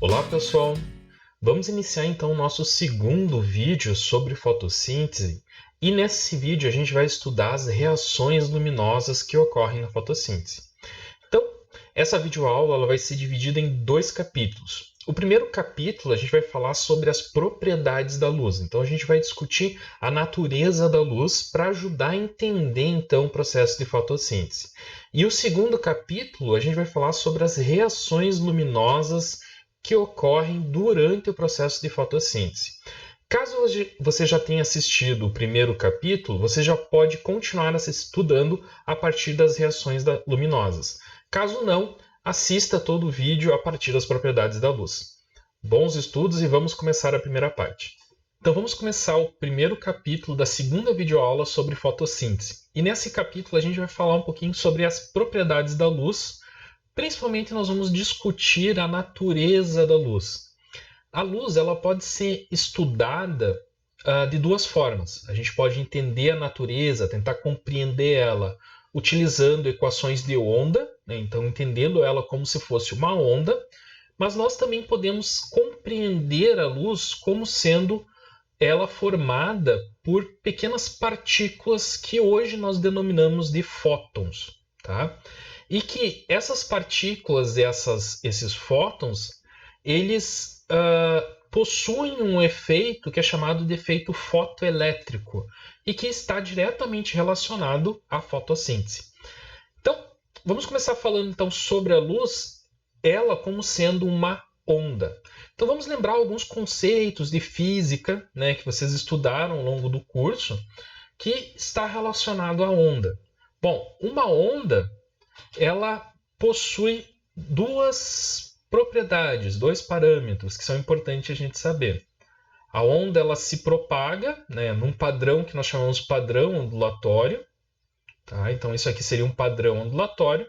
Olá pessoal, vamos iniciar então o nosso segundo vídeo sobre fotossíntese e nesse vídeo a gente vai estudar as reações luminosas que ocorrem na fotossíntese. Então, essa videoaula ela vai ser dividida em dois capítulos. O primeiro capítulo a gente vai falar sobre as propriedades da luz, então a gente vai discutir a natureza da luz para ajudar a entender então o processo de fotossíntese. E o segundo capítulo a gente vai falar sobre as reações luminosas que ocorrem durante o processo de fotossíntese. Caso você já tenha assistido o primeiro capítulo, você já pode continuar estudando a partir das reações luminosas. Caso não, assista todo o vídeo a partir das propriedades da luz. Bons estudos e vamos começar a primeira parte. Então vamos começar o primeiro capítulo da segunda videoaula sobre fotossíntese. E nesse capítulo a gente vai falar um pouquinho sobre as propriedades da luz. Principalmente nós vamos discutir a natureza da luz. A luz ela pode ser estudada de duas formas. A gente pode entender a natureza, tentar compreender ela utilizando equações de onda, né? Então entendendo ela como se fosse uma onda, mas nós também podemos compreender a luz como sendo ela formada por pequenas partículas que hoje nós denominamos de fótons, tá? E que essas partículas, esses fótons, eles possuem um efeito que é chamado de efeito fotoelétrico e que está diretamente relacionado à fotossíntese. Então, vamos começar falando então sobre a luz, ela como sendo uma onda. Então vamos lembrar alguns conceitos de física, né, que vocês estudaram ao longo do curso, que está relacionado à onda. Bom, uma onda ela possui duas propriedades, dois parâmetros que são importantes a gente saber. A onda ela se propaga, né, num padrão que nós chamamos padrão ondulatório. Tá? Então isso aqui seria um padrão ondulatório.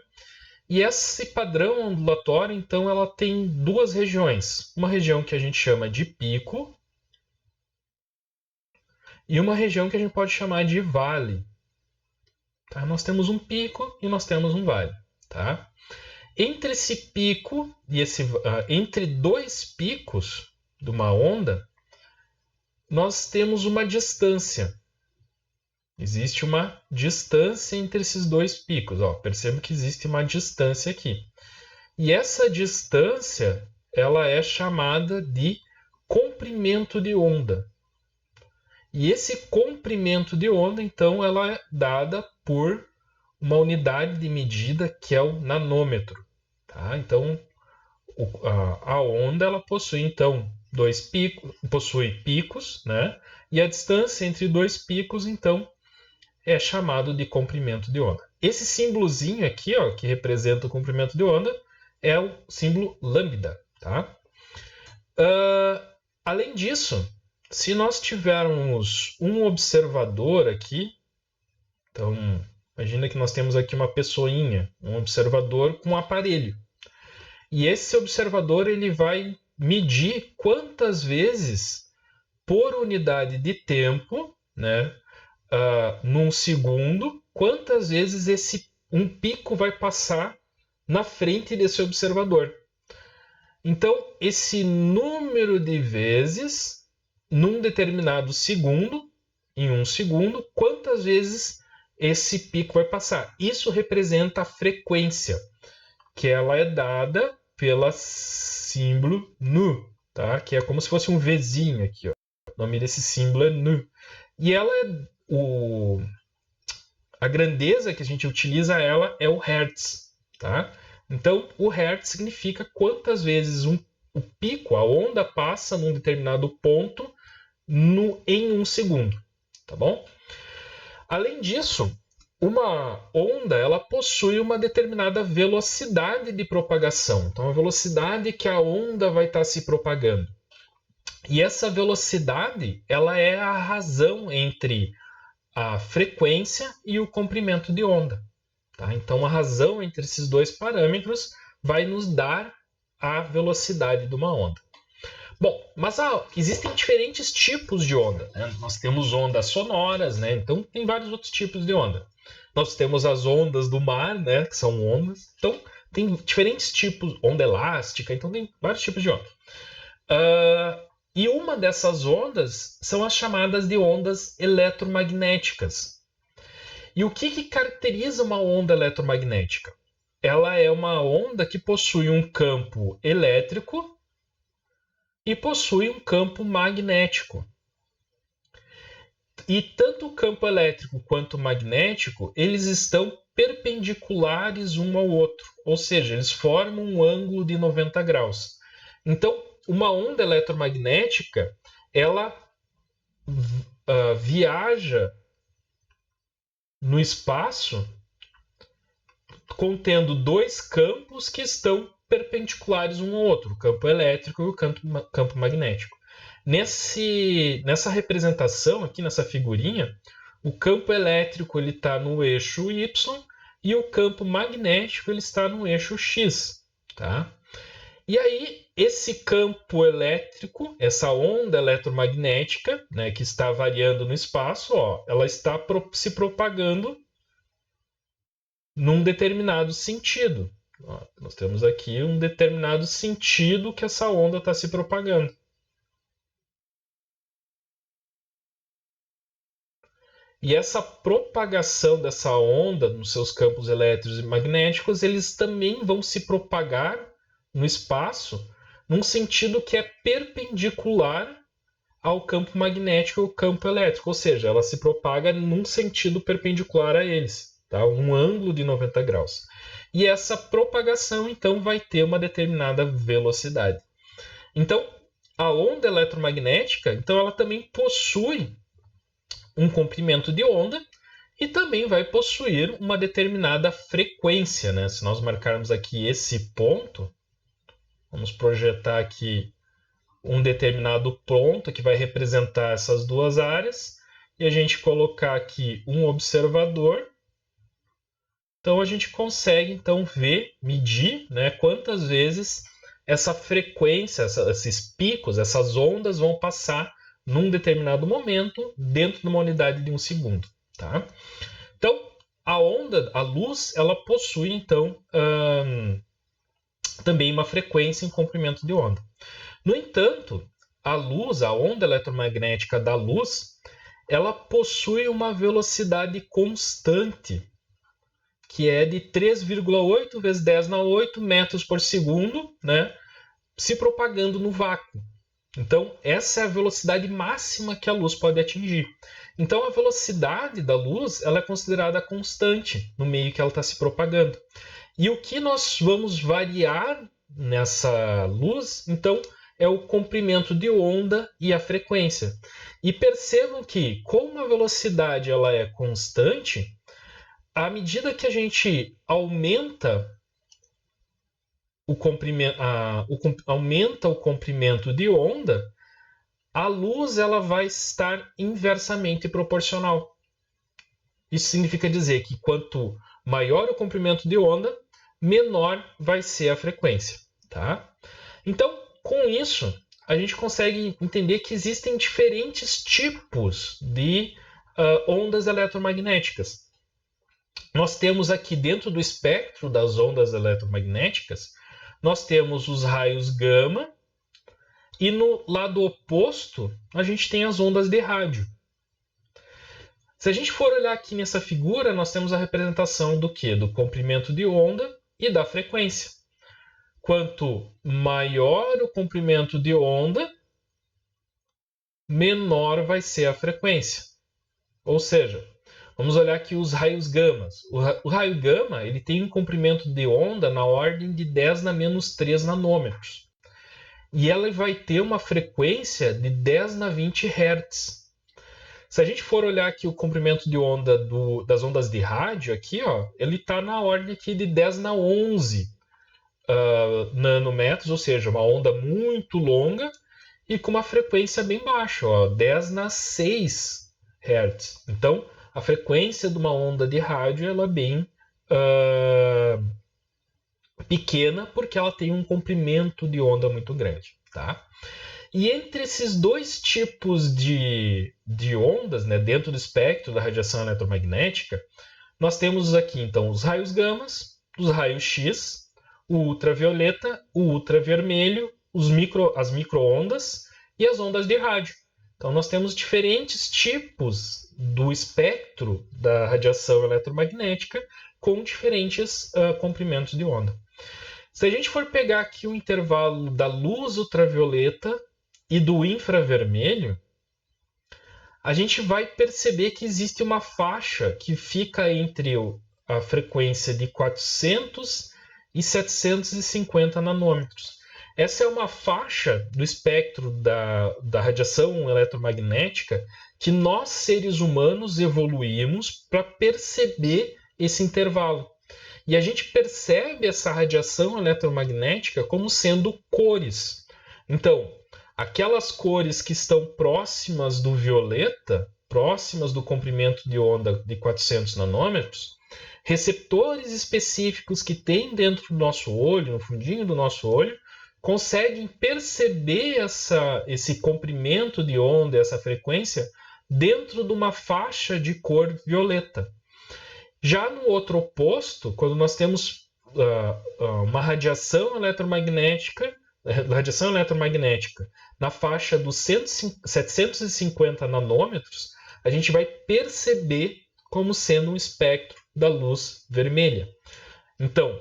E esse padrão ondulatório, então, ela tem duas regiões. Uma região que a gente chama de pico e uma região que a gente pode chamar de vale. Tá? Nós temos um pico e nós temos um vale. Tá? Entre esse pico e entre dois picos de uma onda, nós temos uma distância. Existe uma distância entre esses dois picos. Ó, perceba que existe uma distância aqui. E essa distância ela é chamada de comprimento de onda. E esse comprimento de onda, então, ela é dada por uma unidade de medida que é o nanômetro. Tá? Então, a onda ela possui, então, possui picos, né? E a distância entre dois picos, então, é chamado de comprimento de onda. Esse símbolozinho aqui, ó, que representa o comprimento de onda, é o símbolo lambda. Tá? Além disso, se nós tivermos um observador aqui, então imagina que nós temos aqui uma pessoinha, um observador com um aparelho. E esse observador ele vai medir quantas vezes por unidade de tempo, né, num segundo, quantas vezes um pico vai passar na frente desse observador. Então, esse número de vezes, num determinado segundo, em um segundo, quantas vezes esse pico vai passar. Isso representa a frequência, que ela é dada pelo símbolo nu, tá? Que é como se fosse um Vzinho aqui. Ó. O nome desse símbolo é nu. E ela a grandeza que a gente utiliza ela é o Hertz, tá? Então, o Hertz significa quantas vezes o pico, a onda passa num determinado ponto em um segundo, tá bom? Além disso, uma onda ela possui uma determinada velocidade de propagação. Então, a velocidade que a onda vai estar se propagando. E essa velocidade ela é a razão entre a frequência e o comprimento de onda. Tá? Então, a razão entre esses dois parâmetros vai nos dar a velocidade de uma onda. Bom, mas existem diferentes tipos de onda. Né? Nós temos ondas sonoras, né? Então tem vários outros tipos de onda. Nós temos as ondas do mar, né? Que são ondas. Então tem diferentes tipos, onda elástica, então tem vários tipos de onda. E uma dessas ondas são as chamadas de ondas eletromagnéticas. E o que caracteriza uma onda eletromagnética? Ela é uma onda que possui um campo elétrico e possui um campo magnético. E tanto o campo elétrico quanto o magnético, eles estão perpendiculares um ao outro, ou seja, eles formam um ângulo de 90 graus. Então, uma onda eletromagnética, ela viaja no espaço contendo dois campos que estão perpendiculares um ao outro, o campo elétrico e o campo magnético. Nessa representação aqui, nessa figurinha, o campo elétrico está no eixo Y e o campo magnético ele está no eixo X. Tá? E aí, esse campo elétrico, essa onda eletromagnética, né, que está variando no espaço, ela está se propagando num determinado sentido. Nós temos aqui um determinado sentido que essa onda está se propagando. E essa propagação dessa onda nos seus campos elétricos e magnéticos, eles também vão se propagar no espaço num sentido que é perpendicular ao campo magnético e ao campo elétrico, ou seja, ela se propaga num sentido perpendicular a eles, tá? Um ângulo de 90 graus. E essa propagação, então, vai ter uma determinada velocidade. Então, a onda eletromagnética, então, ela também possui um comprimento de onda e também vai possuir uma determinada frequência, né? Se nós marcarmos aqui esse ponto, vamos projetar aqui um determinado ponto que vai representar essas duas áreas e a gente colocar aqui um observador. Então a gente consegue então ver, medir, né, quantas vezes essa frequência, esses picos, essas ondas vão passar num determinado momento dentro de uma unidade de um segundo. Tá? Então a onda, a luz, ela possui então também uma frequência em comprimento de onda. No entanto, a luz, a onda eletromagnética da luz, ela possui uma velocidade constante, que é de 3,8 vezes 10 na 8 metros por segundo, né, se propagando no vácuo. Então, essa é a velocidade máxima que a luz pode atingir. Então, a velocidade da luz ela é considerada constante no meio que ela está se propagando. E o que nós vamos variar nessa luz, então, é o comprimento de onda e a frequência. E percebam que, como a velocidade ela é constante, à medida que a gente aumenta o comprimento de onda, a luz ela vai estar inversamente proporcional. Isso significa dizer que quanto maior o comprimento de onda, menor vai ser a frequência. Tá? Então, com isso, a gente consegue entender que existem diferentes tipos de ondas eletromagnéticas. Nós temos aqui dentro do espectro das ondas eletromagnéticas, nós temos os raios gama e no lado oposto a gente tem as ondas de rádio. Se a gente for olhar aqui nessa figura, nós temos a representação do quê? Do comprimento de onda e da frequência. Quanto maior o comprimento de onda, menor vai ser a frequência. Ou seja, vamos olhar aqui os raios gama. O raio gama ele tem um comprimento de onda na ordem de 10 na menos 3 nanômetros. E ela vai ter uma frequência de 10 na 20 Hz. Se a gente for olhar aqui o comprimento de onda das ondas de rádio, aqui, ele está na ordem aqui de 10 na 11 nanômetros, ou seja, uma onda muito longa e com uma frequência bem baixa, 10 na 6 Hz. Então, a frequência de uma onda de rádio ela é bem pequena porque ela tem um comprimento de onda muito grande. Tá? E entre esses dois tipos de ondas, né, dentro do espectro da radiação eletromagnética, nós temos aqui então os raios gama, os raios X. o ultravioleta, o ultravermelho, as microondas e as ondas de rádio. Então, nós temos diferentes tipos do espectro da radiação eletromagnética com diferentes comprimentos de onda. Se a gente for pegar aqui o intervalo da luz ultravioleta e do infravermelho, a gente vai perceber que existe uma faixa que fica entre a frequência de 400 e 750 nanômetros. Essa é uma faixa do espectro da radiação eletromagnética que nós, seres humanos, evoluímos para perceber esse intervalo. E a gente percebe essa radiação eletromagnética como sendo cores. Então, aquelas cores que estão próximas do violeta, próximas do comprimento de onda de 400 nanômetros, receptores específicos que tem dentro do nosso olho, no fundinho do nosso olho, conseguem perceber esse comprimento de onda, essa frequência, dentro de uma faixa de cor violeta. Já no outro oposto, quando nós temos uma radiação eletromagnética na faixa dos 750 nanômetros, a gente vai perceber como sendo um espectro da luz vermelha. Então,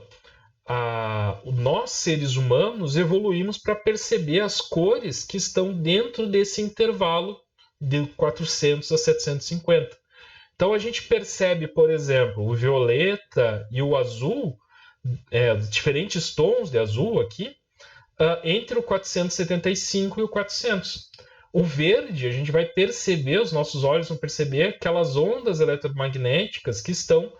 nós, seres humanos, evoluímos para perceber as cores que estão dentro desse intervalo de 400 a 750. Então, a gente percebe, por exemplo, o violeta e o azul, diferentes tons de azul aqui, entre o 475 e o 400. O verde, a gente vai perceber, os nossos olhos vão perceber aquelas ondas eletromagnéticas que estão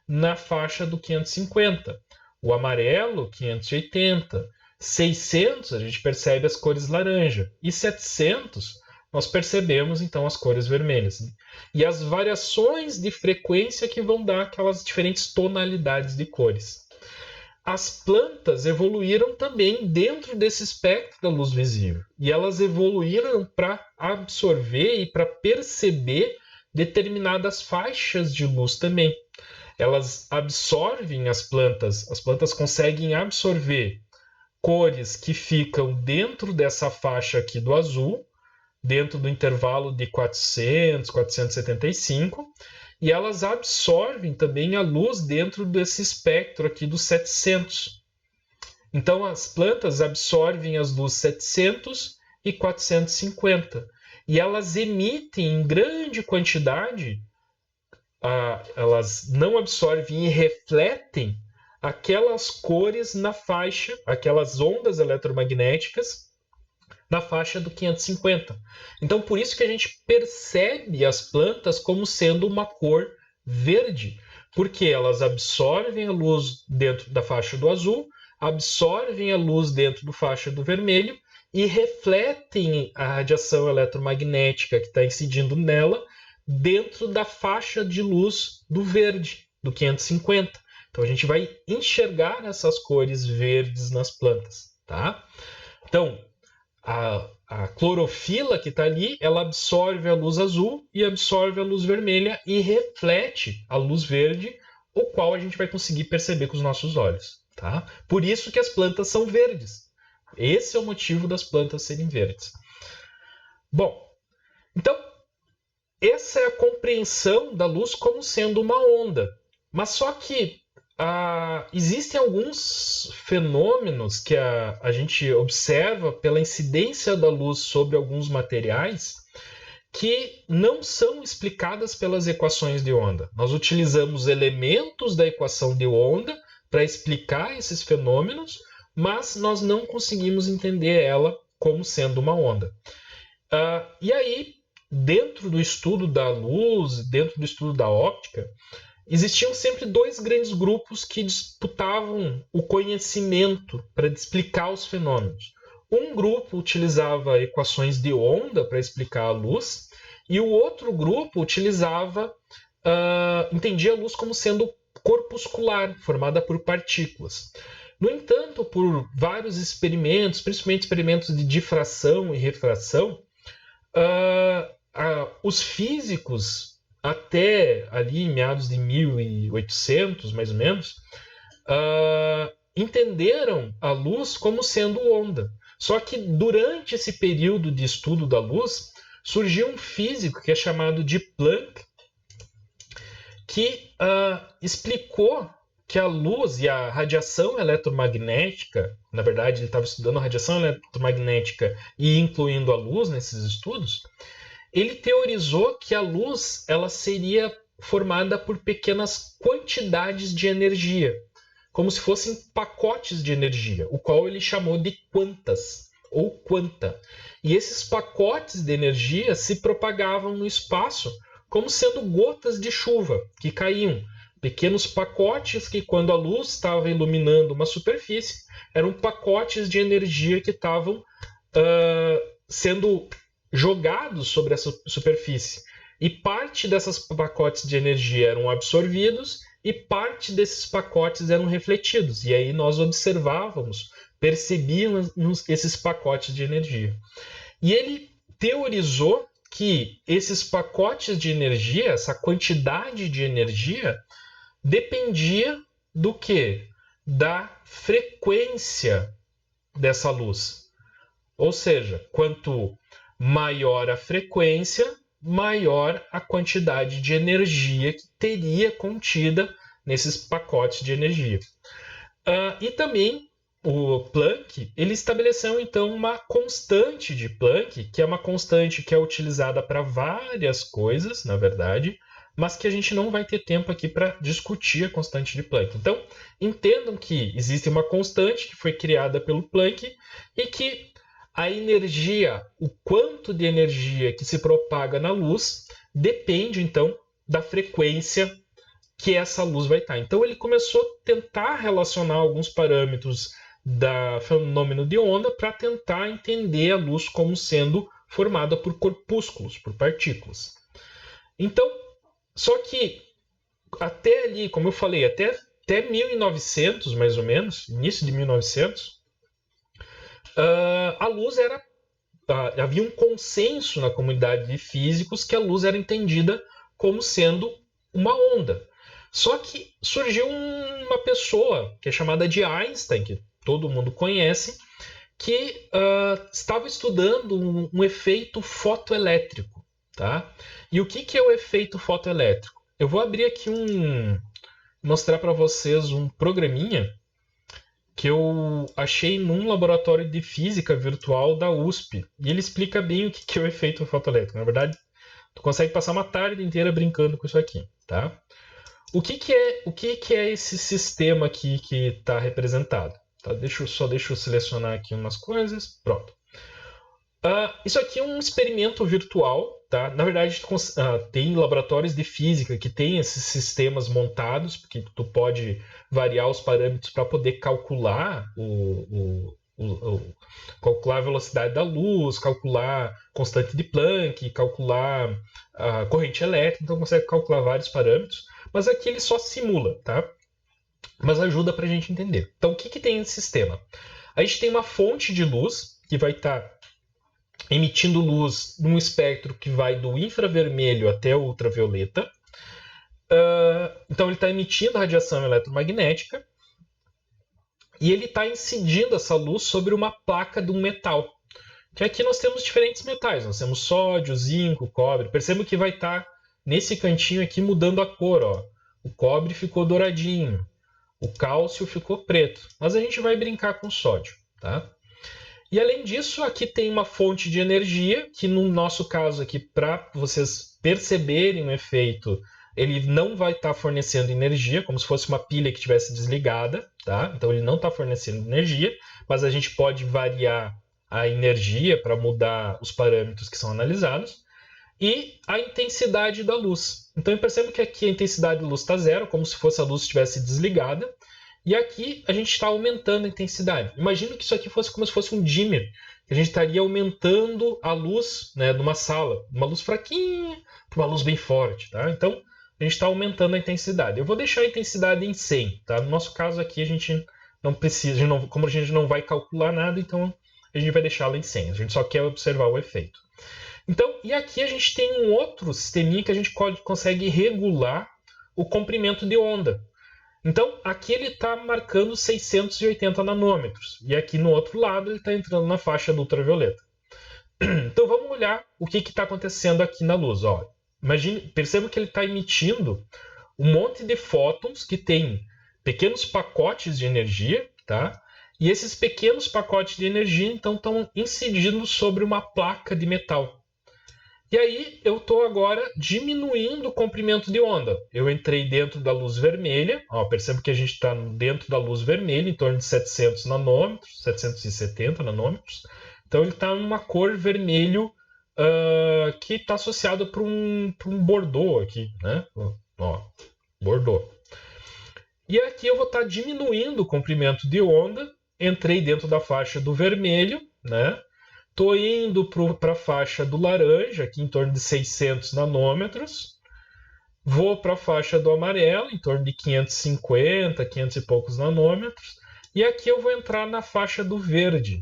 na faixa do 550. O amarelo, 580. 600, a gente percebe as cores laranja. E 700, nós percebemos, então, as cores vermelhas. E as variações de frequência que vão dar aquelas diferentes tonalidades de cores. As plantas evoluíram também dentro desse espectro da luz visível. E elas evoluíram para absorver e para perceber determinadas faixas de luz também. Elas absorvem as plantas conseguem absorver cores que ficam dentro dessa faixa aqui do azul, dentro do intervalo de 400, 475, e elas absorvem também a luz dentro desse espectro aqui dos 700. Então, as plantas absorvem as luzes 700 e 450, e elas emitem em grande quantidade, elas não absorvem e refletem aquelas cores na faixa, aquelas ondas eletromagnéticas na faixa do 550. Então, por isso que a gente percebe as plantas como sendo uma cor verde, porque elas absorvem a luz dentro da faixa do azul, absorvem a luz dentro da faixa do vermelho e refletem a radiação eletromagnética que está incidindo nela dentro da faixa de luz do verde, do 550. Então, a gente vai enxergar essas cores verdes nas plantas, tá? Então, a clorofila que está ali, ela absorve a luz azul e absorve a luz vermelha e reflete a luz verde, o qual a gente vai conseguir perceber com os nossos olhos, tá? Por isso que as plantas são verdes. Esse é o motivo das plantas serem verdes. Bom, então, essa é a compreensão da luz como sendo uma onda. Mas só que existem alguns fenômenos que a gente observa pela incidência da luz sobre alguns materiais que não são explicadas pelas equações de onda. Nós utilizamos elementos da equação de onda para explicar esses fenômenos, mas nós não conseguimos entender ela como sendo uma onda. E aí, dentro do estudo da luz, dentro do estudo da óptica, existiam sempre dois grandes grupos que disputavam o conhecimento para explicar os fenômenos. Um grupo utilizava equações de onda para explicar a luz, e o outro grupo entendia a luz como sendo corpuscular, formada por partículas. No entanto, por vários experimentos, principalmente experimentos de difração e refração, os físicos, até ali em meados de 1800, mais ou menos, entenderam a luz como sendo onda. Só que durante esse período de estudo da luz, surgiu um físico que é chamado de Planck, que explicou que a luz e a radiação eletromagnética, na verdade ele estava estudando a radiação eletromagnética e incluindo a luz nesses estudos, ele teorizou que a luz ela seria formada por pequenas quantidades de energia, como se fossem pacotes de energia, o qual ele chamou de quantas, ou quanta. E esses pacotes de energia se propagavam no espaço como sendo gotas de chuva que caíam. Pequenos pacotes que, quando a luz estava iluminando uma superfície, eram pacotes de energia que estavam sendo jogados sobre essa superfície. E parte desses pacotes de energia eram absorvidos e parte desses pacotes eram refletidos. E aí nós observávamos, percebíamos esses pacotes de energia. E ele teorizou que esses pacotes de energia, essa quantidade de energia, dependia do quê? Da frequência dessa luz. Ou seja, quanto maior a frequência, maior a quantidade de energia que teria contida nesses pacotes de energia. E também o Planck ele estabeleceu então uma constante de Planck, que é uma constante que é utilizada para várias coisas, na verdade, mas que a gente não vai ter tempo aqui para discutir a constante de Planck. Então, entendam que existe uma constante que foi criada pelo Planck e que a energia, o quanto de energia que se propaga na luz, depende então da frequência que essa luz vai estar. Então ele começou a tentar relacionar alguns parâmetros do fenômeno de onda para tentar entender a luz como sendo formada por corpúsculos, por partículas. Então, só que até ali, como eu falei, até 1900 mais ou menos, início de 1900, a luz era havia um consenso na comunidade de físicos que a luz era entendida como sendo uma onda. Só que surgiu uma pessoa que é chamada de Einstein, que todo mundo conhece, que estava estudando um efeito fotoelétrico. Tá? E o que é o efeito fotoelétrico? Eu vou abrir aqui mostrar para vocês um programinha que eu achei num laboratório de física virtual da USP. E ele explica bem o que é o efeito fotoelétrico. Na verdade, tu consegue passar uma tarde inteira brincando com isso aqui. Tá? O que é esse sistema aqui que está representado? Tá? Deixa eu selecionar aqui umas coisas. Pronto. Isso aqui é um experimento virtual. Tá? Na verdade, tem laboratórios de física que têm esses sistemas montados, porque tu pode variar os parâmetros para poder calcular calcular a velocidade da luz, calcular constante de Planck, calcular a corrente elétrica, então consegue calcular vários parâmetros, mas aqui ele só simula, tá? Mas ajuda para a gente entender. Então, o que tem nesse sistema? A gente tem uma fonte de luz que vai estar emitindo luz num espectro que vai do infravermelho até o ultravioleta. Então ele está emitindo radiação eletromagnética e ele está incidindo essa luz sobre uma placa de um metal. Que aqui nós temos diferentes metais. Nós temos sódio, zinco, cobre. Perceba que vai estar nesse cantinho aqui mudando a cor. Ó. O cobre ficou douradinho. O cálcio ficou preto. Mas a gente vai brincar com o sódio. Tá? E além disso, aqui tem uma fonte de energia, que no nosso caso aqui, para vocês perceberem o efeito, ele não vai estar fornecendo energia, como se fosse uma pilha que estivesse desligada, tá? Então ele não está fornecendo energia, mas a gente pode variar a energia para mudar os parâmetros que são analisados. E a intensidade da luz. Então perceba que aqui a intensidade da luz está zero, como se fosse a luz estivesse desligada. E aqui a gente está aumentando a intensidade. Imagina que isso aqui fosse como se fosse um dimmer, que a gente estaria aumentando a luz, né, numa sala, uma luz fraquinha para uma luz bem forte. Tá? Então a gente está aumentando a intensidade. Eu vou deixar a intensidade em 100. Tá? No nosso caso aqui a gente não precisa, como a gente não vai calcular nada, então a gente vai deixá-la em 100. A gente só quer observar o efeito. Então, e aqui a gente tem um outro sisteminha que a gente consegue regular o comprimento de onda. Então, aqui ele está marcando 680 nanômetros. E aqui no outro lado ele está entrando na faixa do ultravioleta. Então, vamos olhar o que está acontecendo aqui na luz. Ó. Perceba que ele está emitindo um monte de fótons que tem pequenos pacotes de energia, tá? E esses pequenos pacotes de energia, então, estão incidindo sobre uma placa de metal. E aí eu estou agora diminuindo o comprimento de onda. Eu entrei dentro da luz vermelha. Ó, percebo que a gente está dentro da luz vermelha, em torno de 700 nanômetros, 770 nanômetros. Então ele está numa cor vermelho que está associado para um bordô aqui, né? Ó, bordô. E aqui eu vou estar diminuindo o comprimento de onda. Entrei dentro da faixa do vermelho, né? Estou indo para a faixa do laranja, aqui em torno de 600 nanômetros. Vou para a faixa do amarelo, em torno de 550, 500 e poucos nanômetros. E aqui eu vou entrar na faixa do verde.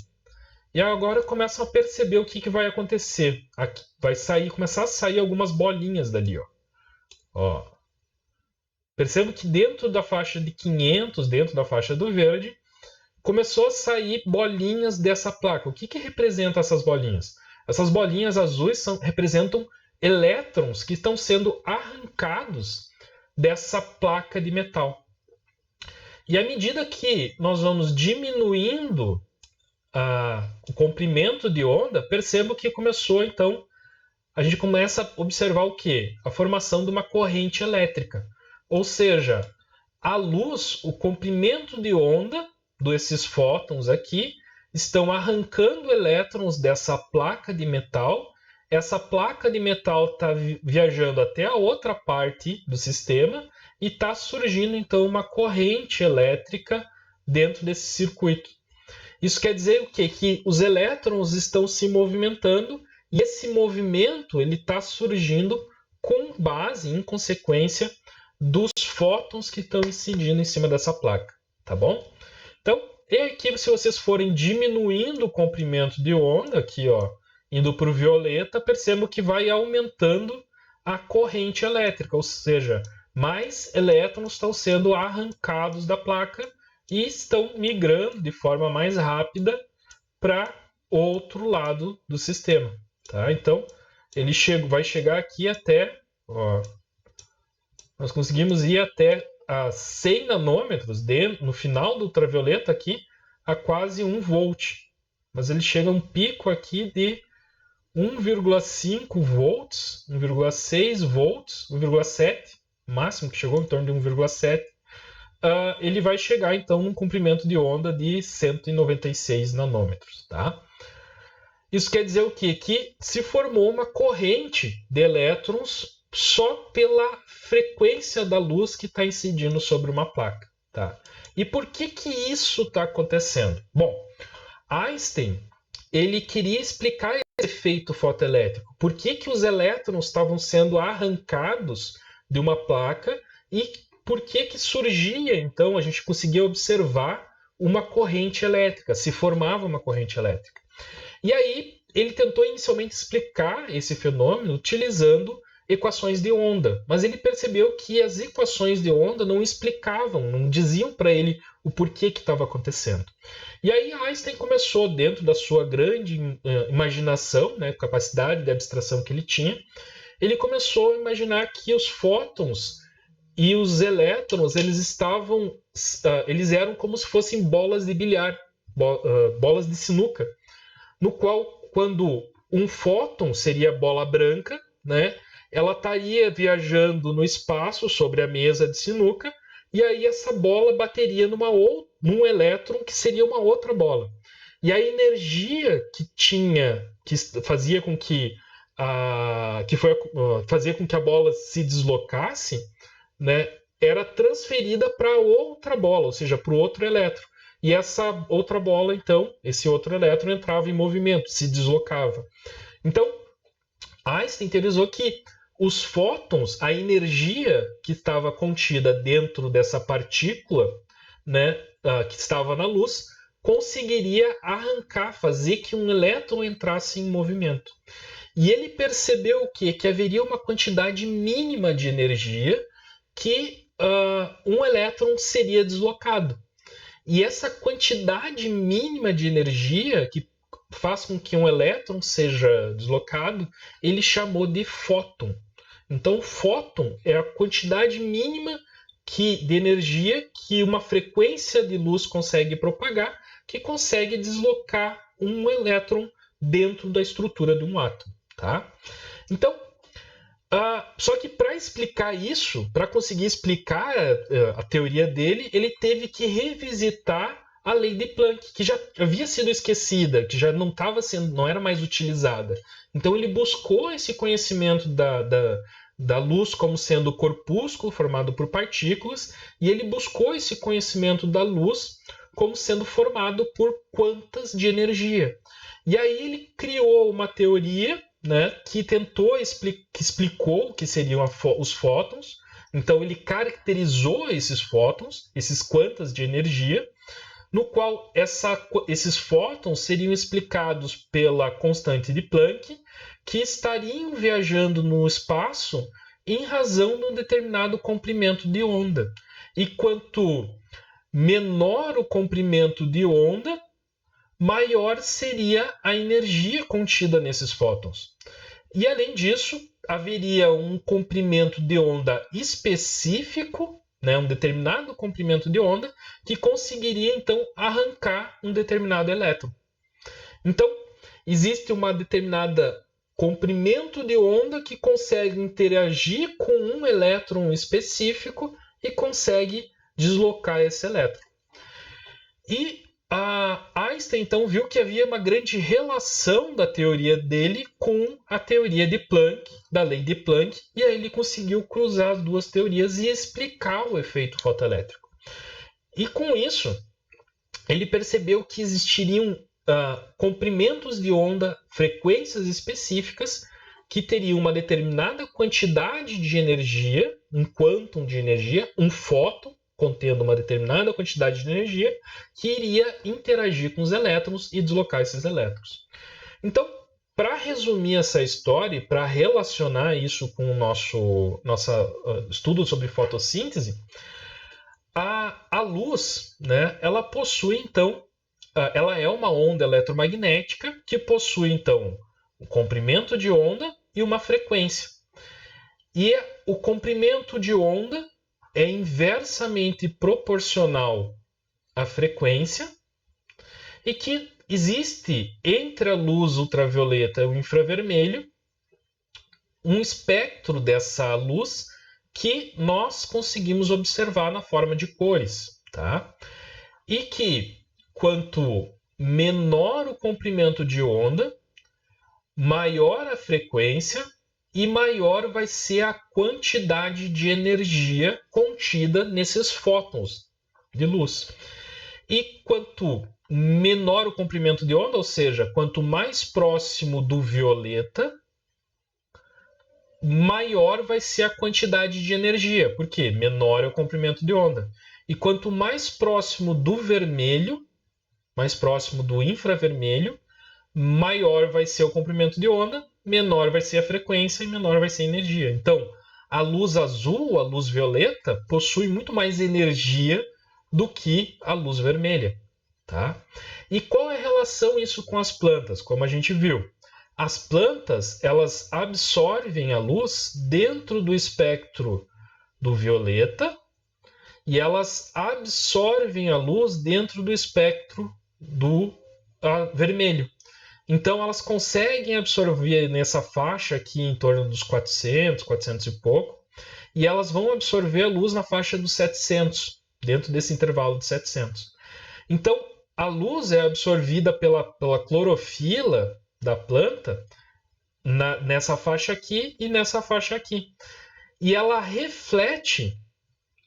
E agora eu começo a perceber o que vai acontecer. Aqui vai começar a sair algumas bolinhas dali. Ó. Percebo que dentro da faixa de 500, dentro da faixa do verde, começou a sair bolinhas dessa placa. O que representa essas bolinhas? Essas bolinhas azuis representam elétrons que estão sendo arrancados dessa placa de metal. E à medida que nós vamos diminuindo o comprimento de onda, percebo que começou, então, a gente começa a observar o quê? A formação de uma corrente elétrica. Ou seja, a luz, o comprimento de onda desses fótons aqui, estão arrancando elétrons dessa placa de metal. Essa placa de metal está viajando até a outra parte do sistema e está surgindo, então, uma corrente elétrica dentro desse circuito. Isso quer dizer o quê? Que os elétrons estão se movimentando e esse movimento ele está surgindo com base, em consequência, dos fótons que estão incidindo em cima dessa placa, tá bom? Então, e aqui, se vocês forem diminuindo o comprimento de onda, aqui, ó, indo para o violeta, percebam que vai aumentando a corrente elétrica, ou seja, mais elétrons estão sendo arrancados da placa e estão migrando de forma mais rápida para outro lado do sistema. Tá? Então, ele vai chegar aqui até... Ó, nós conseguimos ir até a 100 nanômetros no final do ultravioleta aqui, a quase 1 volt. Mas ele chega a um pico aqui de 1,5 volts, 1,6 volts, 1,7, máximo que chegou em torno de 1,7. Ele vai chegar então num comprimento de onda de 196 nanômetros, tá? Isso quer dizer o quê? Que se formou uma corrente de elétrons só pela frequência da luz que está incidindo sobre uma placa, tá? E por que isso está acontecendo? Bom, Einstein ele queria explicar esse efeito fotoelétrico. Por que os elétrons estavam sendo arrancados de uma placa e por que surgia, então, a gente conseguia observar uma corrente elétrica, se formava uma corrente elétrica. E aí ele tentou inicialmente explicar esse fenômeno utilizando equações de onda, mas ele percebeu que as equações de onda não explicavam, não diziam para ele o porquê que estava acontecendo. E aí Einstein começou, dentro da sua grande imaginação, né, capacidade de abstração que ele tinha, ele começou a imaginar que os fótons e os elétrons eles eram como se fossem bolas de bilhar, bolas de sinuca, no qual, quando um fóton seria bola branca, né, ela estaria viajando no espaço sobre a mesa de sinuca, e aí essa bola bateria num elétron que seria uma outra bola. E a energia que fazia com que fazia com que a bola se deslocasse, né, era transferida para outra bola, ou seja, para o outro elétron. E essa outra bola, então, esse outro elétron entrava em movimento, se deslocava. Então, Einstein teorizou que os fótons, a energia que estava contida dentro dessa partícula, né, que estava na luz, conseguiria arrancar, fazer que um elétron entrasse em movimento. E ele percebeu o quê? Que haveria uma quantidade mínima de energia que um elétron seria deslocado. E essa quantidade mínima de energia que faz com que um elétron seja deslocado, ele chamou de fóton. Então, fóton é a quantidade mínima de energia que uma frequência de luz consegue propagar, que consegue deslocar um elétron dentro da estrutura de um átomo. Tá? Então, só que para explicar isso, para conseguir explicar a teoria dele, ele teve que revisitar a lei de Planck, que já havia sido esquecida, que já não era mais utilizada. Então ele buscou esse conhecimento da luz como sendo corpúsculo formado por partículas, e ele buscou esse conhecimento da luz como sendo formado por quantas de energia. E aí ele criou uma teoria, né, que que explicou o que seriam os fótons. Então ele caracterizou esses fótons, esses quantas de energia, no qual esses fótons seriam explicados pela constante de Planck, que estariam viajando no espaço em razão de um determinado comprimento de onda. E quanto menor o comprimento de onda, maior seria a energia contida nesses fótons. E além disso, haveria um comprimento de onda específico, né, um determinado comprimento de onda, que conseguiria então arrancar um determinado elétron. Então, existe uma determinada comprimento de onda que consegue interagir com um elétron específico e consegue deslocar esse elétron. E Einstein então viu que havia uma grande relação da teoria dele com a teoria de Planck, da lei de Planck, e aí ele conseguiu cruzar as duas teorias e explicar o efeito fotoelétrico. E com isso, ele percebeu que existiriam comprimentos de onda, frequências específicas, que teriam uma determinada quantidade de energia, um quantum de energia, um fóton, contendo uma determinada quantidade de energia, que iria interagir com os elétrons e deslocar esses elétrons. Então, para resumir essa história, para relacionar isso com o nosso estudo sobre fotossíntese, a luz, né, ela possui, então, ela é uma onda eletromagnética que possui, então, um comprimento de onda e uma frequência. E o comprimento de onda é inversamente proporcional à frequência e que existe entre a luz ultravioleta e o infravermelho um espectro dessa luz que nós conseguimos observar na forma de cores, tá? E que quanto menor o comprimento de onda, maior a frequência e maior vai ser a quantidade de energia contida nesses fótons de luz. E quanto menor o comprimento de onda, ou seja, quanto mais próximo do violeta, maior vai ser a quantidade de energia, porque menor é o comprimento de onda. E quanto mais próximo do vermelho, mais próximo do infravermelho, maior vai ser o comprimento de onda, menor vai ser a frequência e menor vai ser a energia. Então, a luz azul, a luz violeta, possui muito mais energia do que a luz vermelha. Tá? E qual é a relação isso com as plantas? Como a gente viu, as plantas elas absorvem a luz dentro do espectro do violeta e elas absorvem a luz dentro do espectro do vermelho. Então, elas conseguem absorver nessa faixa aqui em torno dos 400, 400 e pouco, e elas vão absorver a luz na faixa dos 700, dentro desse intervalo de 700. Então, a luz é absorvida pela clorofila da planta nessa faixa aqui e nessa faixa aqui. E ela reflete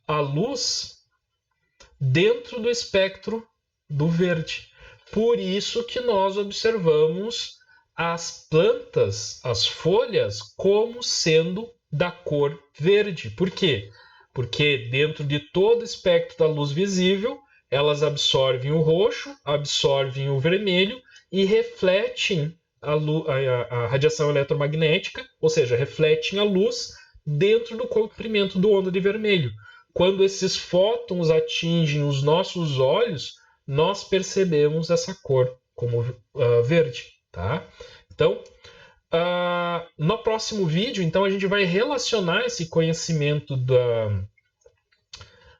a luz dentro do espectro do verde. Por isso que nós observamos as plantas, as folhas, como sendo da cor verde. Por quê? Porque dentro de todo o espectro da luz visível, elas absorvem o roxo, absorvem o vermelho e refletem a radiação eletromagnética, ou seja, refletem a luz dentro do comprimento do onda de vermelho. quando esses fótons atingem os nossos olhos, nós percebemos essa cor como verde, tá? Então, no próximo vídeo, então, a gente vai relacionar esse conhecimento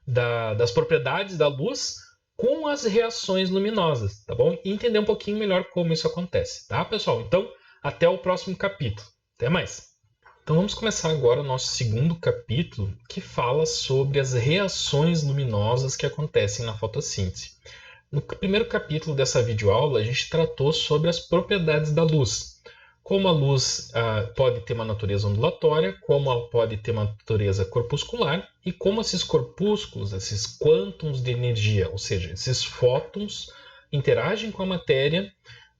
das propriedades da luz com as reações luminosas, tá bom? E entender um pouquinho melhor como isso acontece, tá, pessoal? Então, até o próximo capítulo. Até mais! Então vamos começar agora o nosso segundo capítulo, que fala sobre as reações luminosas que acontecem na fotossíntese. No primeiro capítulo dessa videoaula, a gente tratou sobre as propriedades da luz. Como a luz pode ter uma natureza ondulatória, como ela pode ter uma natureza corpuscular e como esses corpúsculos, esses quântons de energia, ou seja, esses fótons, interagem com a matéria,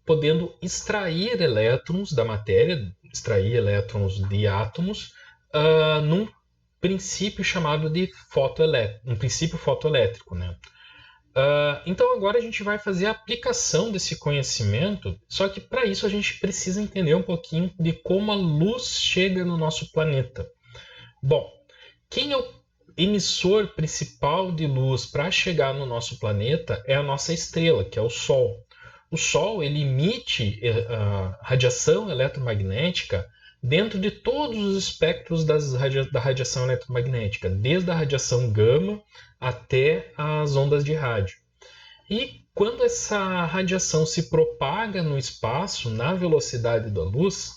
podendo extrair elétrons da matéria, extrair elétrons de átomos, num princípio chamado de um princípio fotoelétrico, né? Então agora a gente vai fazer a aplicação desse conhecimento, só que para isso a gente precisa entender um pouquinho de como a luz chega no nosso planeta. Bom, quem é o emissor principal de luz para chegar no nosso planeta é a nossa estrela, que é o Sol. O Sol ele emite radiação eletromagnética dentro de todos os espectros da radiação eletromagnética, desde a radiação gama até as ondas de rádio. E quando essa radiação se propaga no espaço, na velocidade da luz,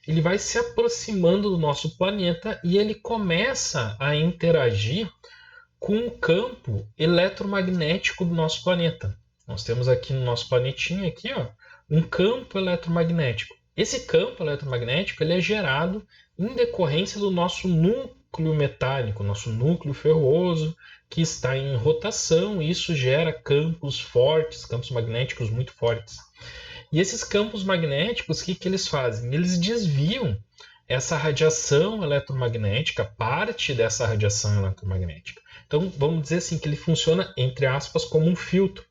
ele vai se aproximando do nosso planeta e ele começa a interagir com o campo eletromagnético do nosso planeta. Nós temos aqui no nosso planetinha aqui, ó, um campo eletromagnético. Esse campo eletromagnético ele é gerado em decorrência do nosso núcleo metálico, nosso núcleo ferroso, que está em rotação, e isso gera campos fortes, campos magnéticos muito fortes. E esses campos magnéticos, o que eles fazem? Eles desviam essa radiação eletromagnética, parte dessa radiação eletromagnética. Então, vamos dizer assim, que ele funciona, entre aspas, como um filtro.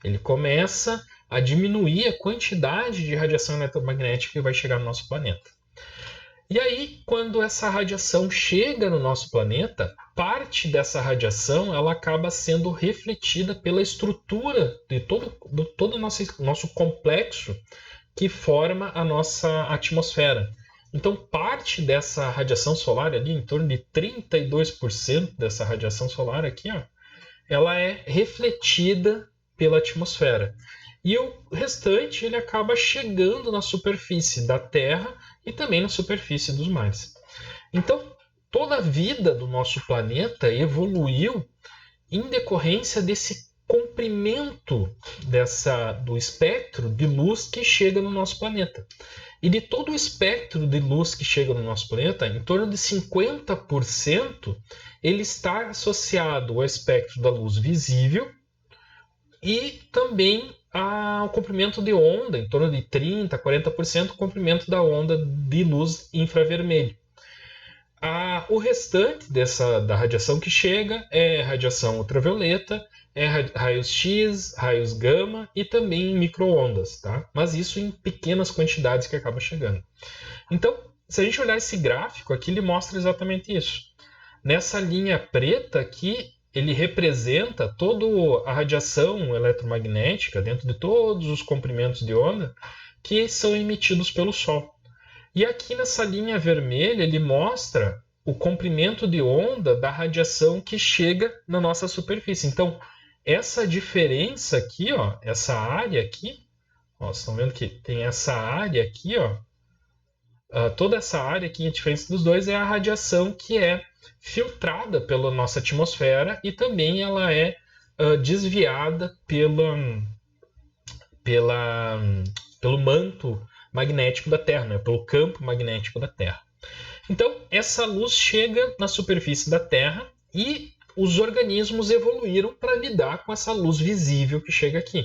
Ele começa a diminuir a quantidade de radiação eletromagnética que vai chegar no nosso planeta. E aí, quando essa radiação chega no nosso planeta, parte dessa radiação ela acaba sendo refletida pela estrutura de todo o nosso complexo que forma a nossa atmosfera. Então, parte dessa radiação solar ali, em torno de 32% dessa radiação solar aqui, ó, ela é refletida pela atmosfera. E o restante ele acaba chegando na superfície da Terra e também na superfície dos mares. Então, toda a vida do nosso planeta evoluiu em decorrência desse comprimento do espectro de luz que chega no nosso planeta. E de todo o espectro de luz que chega no nosso planeta, em torno de 50% ele está associado ao espectro da luz visível e também ao comprimento de onda, em torno de 30% a 40% comprimento da onda de luz infravermelho. O restante da radiação que chega é radiação ultravioleta, é raios X, raios gama e também microondas, tá? Mas isso em pequenas quantidades que acaba chegando. Então, se a gente olhar esse gráfico aqui, ele mostra exatamente isso. Nessa linha preta aqui, ele representa toda a radiação eletromagnética dentro de todos os comprimentos de onda que são emitidos pelo Sol. E aqui nessa linha vermelha ele mostra o comprimento de onda da radiação que chega na nossa superfície. Então, essa diferença aqui, ó, essa área aqui, ó, vocês estão vendo que tem essa área aqui, ó, toda essa área aqui, a diferença dos dois é a radiação que é filtrada pela nossa atmosfera e também ela é desviada pelo manto magnético da Terra, né? Pelo campo magnético da Terra. Então, essa luz chega na superfície da Terra e os organismos evoluíram para lidar com essa luz visível que chega aqui.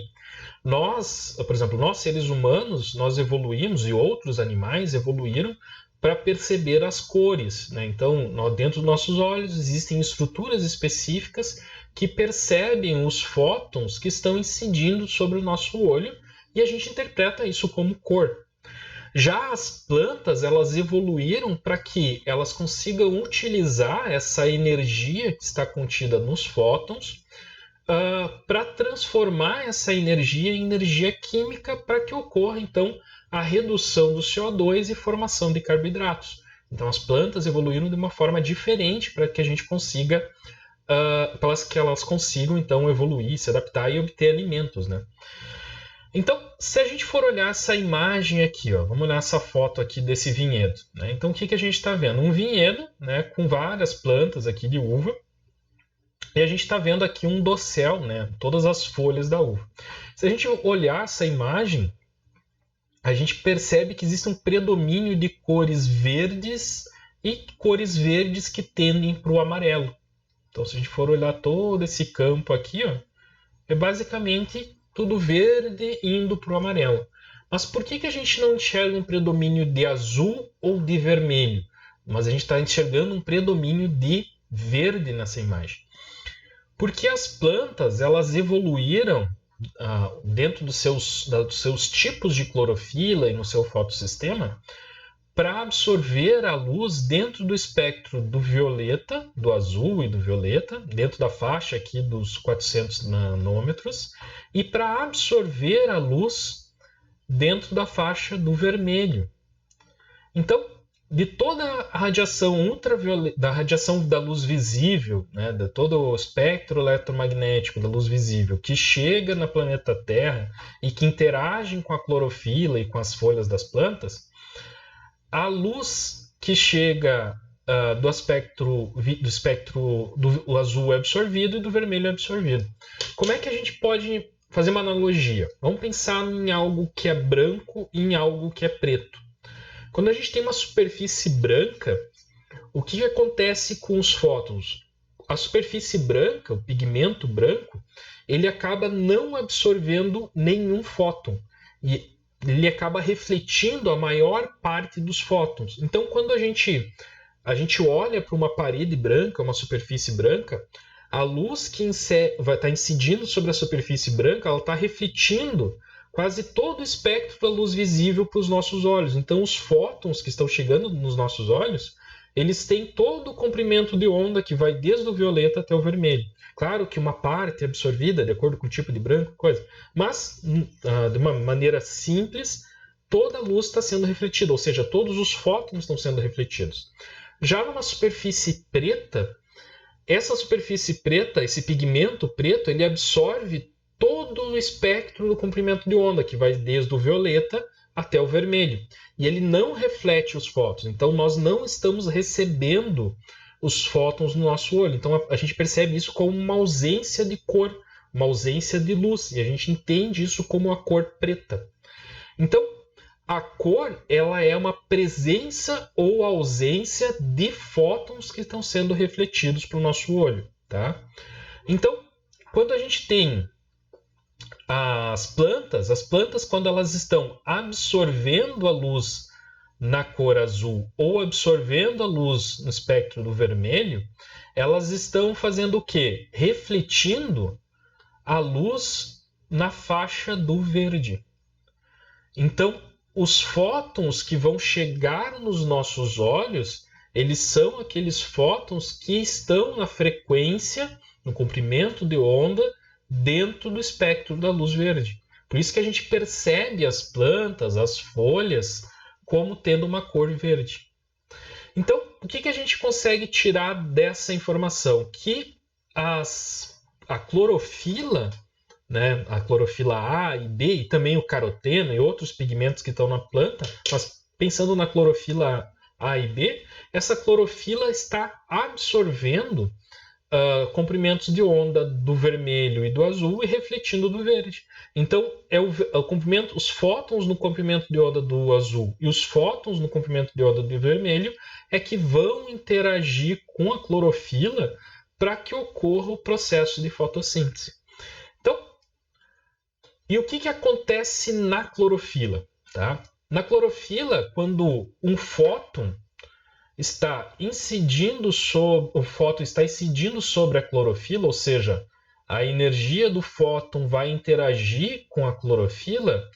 Nós, por exemplo, nós seres humanos, nós evoluímos e outros animais evoluíram para perceber as cores, né? Então, dentro dos nossos olhos existem estruturas específicas que percebem os fótons que estão incidindo sobre o nosso olho e a gente interpreta isso como cor. Já as plantas, elas evoluíram para que elas consigam utilizar essa energia que está contida nos fótons para transformar essa energia em energia química para que ocorra, então, a redução do CO2 e formação de carboidratos. Então, as plantas evoluíram de uma forma diferente para que a gente consiga, para que elas consigam, então, evoluir, se adaptar e obter alimentos, né? Então, se a gente for olhar essa imagem aqui, ó, vamos olhar essa foto aqui desse vinhedo, né? Então, o que, que a gente está vendo? Um vinhedo, né, com várias plantas aqui de uva, e a gente está vendo aqui um dossel, né, todas as folhas da uva. Se a gente olhar essa imagem, a gente percebe que existe um predomínio de cores verdes e cores verdes que tendem para o amarelo. Então, se a gente for olhar todo esse campo aqui, ó, é basicamente tudo verde indo para o amarelo. Mas por que a gente não enxerga um predomínio de azul ou de vermelho? Mas a gente está enxergando um predomínio de verde nessa imagem. Porque as plantas, elas evoluíram dentro dos seus tipos de clorofila e no seu fotossistema para absorver a luz dentro do espectro do violeta, do azul e do violeta, dentro da faixa aqui dos 400 nanômetros, e para absorver a luz dentro da faixa do vermelho. Então, de toda a radiação ultravioleta, da radiação da luz visível, né, de todo o espectro eletromagnético da luz visível que chega no planeta Terra e que interagem com a clorofila e com as folhas das plantas, a luz que chega do espectro do azul é absorvido e do vermelho é absorvido. Como é que a gente pode fazer uma analogia? Vamos pensar em algo que é branco e em algo que é preto. Quando a gente tem uma superfície branca, o que acontece com os fótons? A superfície branca, o pigmento branco, ele acaba não absorvendo nenhum fóton. E ele acaba refletindo a maior parte dos fótons. Então, quando a gente olha para uma parede branca, uma superfície branca, a luz que vai estar incidindo sobre a superfície branca, ela está refletindo quase todo o espectro da luz visível para os nossos olhos. Então, os fótons que estão chegando nos nossos olhos, eles têm todo o comprimento de onda que vai desde o violeta até o vermelho. Claro que uma parte é absorvida de acordo com o tipo de branco, coisa, mas de uma maneira simples, toda a luz está sendo refletida, ou seja, todos os fótons estão sendo refletidos. Já numa superfície preta, essa superfície preta, esse pigmento preto, ele absorve todo o espectro do comprimento de onda, que vai desde o violeta até o vermelho. E ele não reflete os fótons. Então, nós não estamos recebendo os fótons no nosso olho. Então, a gente percebe isso como uma ausência de cor, uma ausência de luz. E a gente entende isso como a cor preta. Então, a cor, ela é uma presença ou ausência de fótons que estão sendo refletidos para o nosso olho, tá? Então, quando a gente tem as plantas, quando elas estão absorvendo a luz na cor azul ou absorvendo a luz no espectro do vermelho, elas estão fazendo o quê? Refletindo a luz na faixa do verde. Então, os fótons que vão chegar nos nossos olhos, eles são aqueles fótons que estão na frequência, no comprimento de onda, dentro do espectro da luz verde. Por isso que a gente percebe as plantas, as folhas, como tendo uma cor verde. Então, o que a gente consegue tirar dessa informação? Que a clorofila, né, a clorofila A e B, e também o caroteno e outros pigmentos que estão na planta, mas pensando na clorofila A e B, essa clorofila está absorvendo comprimentos de onda do vermelho e do azul e refletindo do verde. Então, os fótons no comprimento de onda do azul e os fótons no comprimento de onda do vermelho é que vão interagir com a clorofila para que ocorra o processo de fotossíntese. Então, e o que acontece na clorofila? Tá? Na clorofila, quando um fóton está incidindo sobre a clorofila, ou seja, a energia do fóton vai interagir com a clorofila,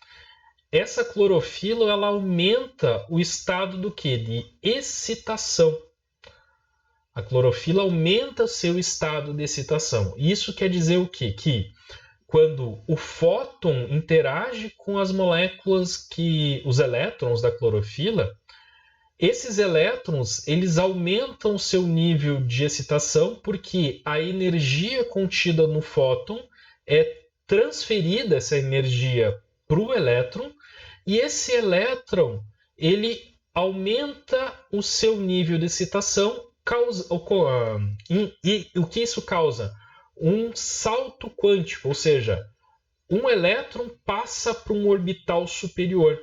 essa clorofila ela aumenta o estado do quê? De excitação. A clorofila aumenta o seu estado de excitação. Isso quer dizer o quê? Que quando o fóton interage com as moléculas os elétrons da clorofila, esses elétrons eles aumentam o seu nível de excitação porque a energia contida no fóton é transferida, essa energia, para o elétron, e esse elétron ele aumenta o seu nível de excitação, e o que isso causa? Um salto quântico, ou seja, um elétron passa para um orbital superior.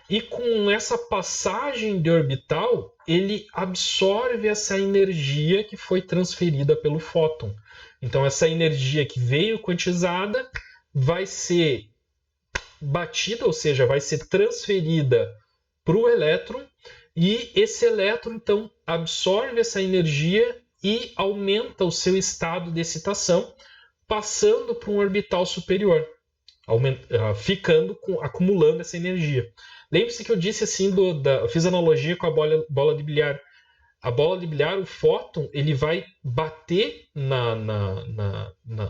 E com essa passagem de orbital, ele absorve essa energia que foi transferida pelo fóton. Então, essa energia que veio quantizada vai ser batida, ou seja, vai ser transferida para o elétron, e esse elétron, então, absorve essa energia e aumenta o seu estado de excitação, passando para um orbital superior, acumulando essa energia. Lembre-se que eu disse assim, eu fiz analogia com a bola de bilhar. A bola de bilhar, o fóton, ele vai bater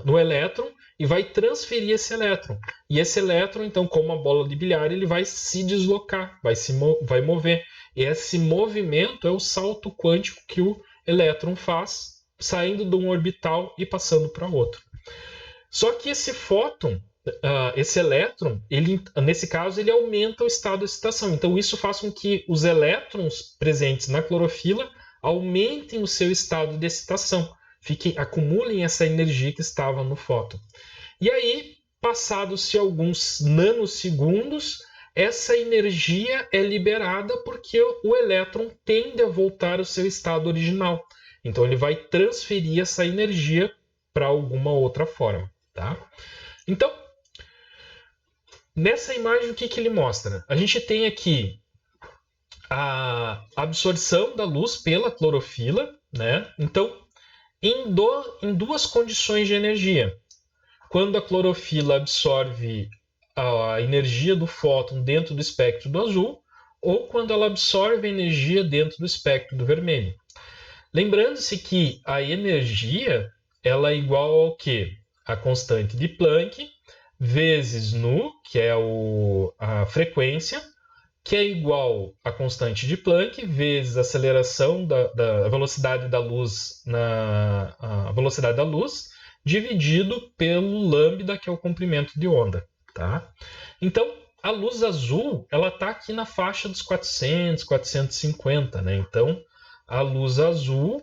no elétron e vai transferir esse elétron. E esse elétron, então, como a bola de bilhar, ele vai se deslocar, vai mover. E esse movimento é o salto quântico que o elétron faz, saindo de um orbital e passando para outro. Só que esse fóton, esse elétron, nesse caso, ele aumenta o estado de excitação. Então, isso faz com que os elétrons presentes na clorofila aumentem o seu estado de excitação, acumulem essa energia que estava no fóton. E aí, passados-se alguns nanosegundos, essa energia é liberada porque o elétron tende a voltar ao seu estado original. Então, ele vai transferir essa energia para alguma outra forma. Tá? Então, nessa imagem, o que ele mostra? A gente tem aqui a absorção da luz pela clorofila, né? Então, em duas condições de energia. Quando a clorofila absorve a energia do fóton dentro do espectro do azul, ou quando ela absorve a energia dentro do espectro do vermelho. Lembrando-se que a energia ela é igual ao quê? A constante de Planck vezes nu, que é a frequência, que é igual à constante de Planck vezes a aceleração da velocidade da luz a velocidade da luz, dividido pelo lambda, que é o comprimento de onda. Tá? Então, a luz azul ela está aqui na faixa dos 400, 450. Né? Então, a luz azul,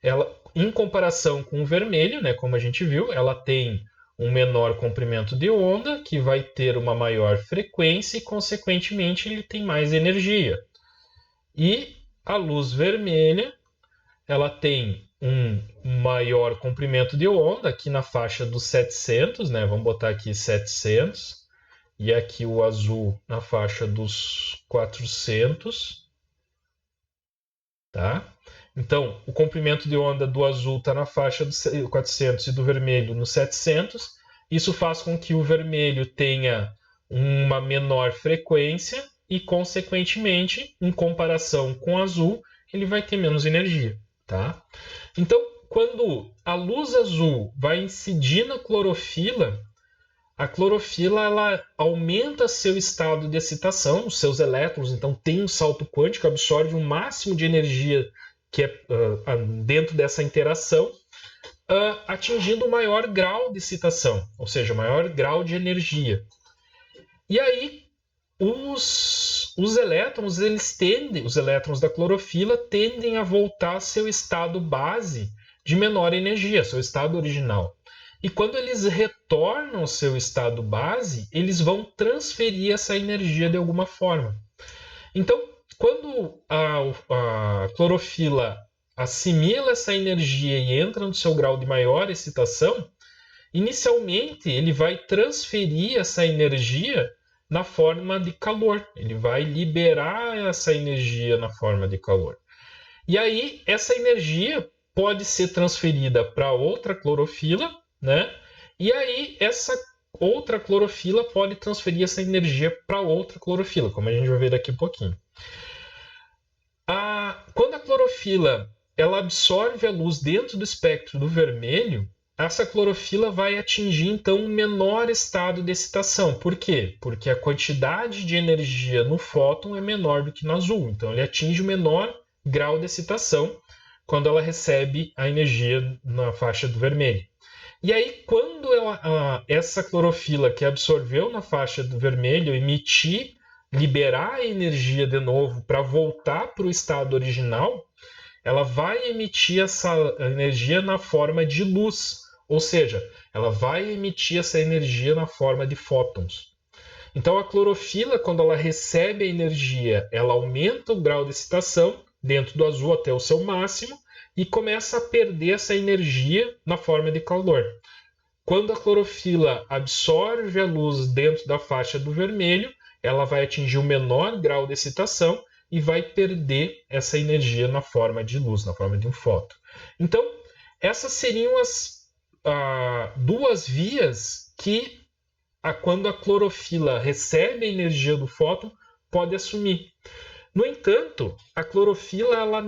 ela, em comparação com o vermelho, né, como a gente viu, ela tem um menor comprimento de onda, que vai ter uma maior frequência e, consequentemente, ele tem mais energia. E a luz vermelha, ela tem um maior comprimento de onda, aqui na faixa dos 700, né? Vamos botar aqui 700, e aqui o azul na faixa dos 400, tá? Então, o comprimento de onda do azul está na faixa dos 400 e do vermelho no 700. Isso faz com que o vermelho tenha uma menor frequência e, consequentemente, em comparação com o azul, ele vai ter menos energia. Tá? Então, quando a luz azul vai incidir na clorofila, a clorofila ela aumenta seu estado de excitação, os seus elétrons, então tem um salto quântico, absorve o máximo de energia que é dentro dessa interação, atingindo o maior grau de excitação, ou seja, o maior grau de energia. E aí, os elétrons, os elétrons da clorofila tendem a voltar ao seu estado base de menor energia, seu estado original. E quando eles retornam ao seu estado base, eles vão transferir essa energia de alguma forma. Então, quando a clorofila assimila essa energia e entra no seu grau de maior excitação, inicialmente ele vai transferir essa energia na forma de calor. Ele vai liberar essa energia na forma de calor. E aí, essa energia pode ser transferida para outra clorofila, né? E aí, essa outra clorofila pode transferir essa energia para outra clorofila, como a gente vai ver daqui a pouquinho. Quando a clorofila ela absorve a luz dentro do espectro do vermelho, essa clorofila vai atingir então um menor estado de excitação. Por quê? Porque a quantidade de energia no fóton é menor do que no azul. Então ele atinge o menor grau de excitação quando ela recebe a energia na faixa do vermelho. E aí, quando essa clorofila que absorveu na faixa do vermelho liberar a energia de novo para voltar para o estado original, ela vai emitir essa energia na forma de luz, ou seja, ela vai emitir essa energia na forma de fótons. Então a clorofila, quando ela recebe a energia, ela aumenta o grau de excitação dentro do azul até o seu máximo e começa a perder essa energia na forma de calor. Quando a clorofila absorve a luz dentro da faixa do vermelho, ela vai atingir o menor grau de excitação e vai perder essa energia na forma de luz, na forma de um fóton. Então, essas seriam as duas vias que, quando a clorofila recebe a energia do fóton, pode assumir. No entanto, a clorofila ela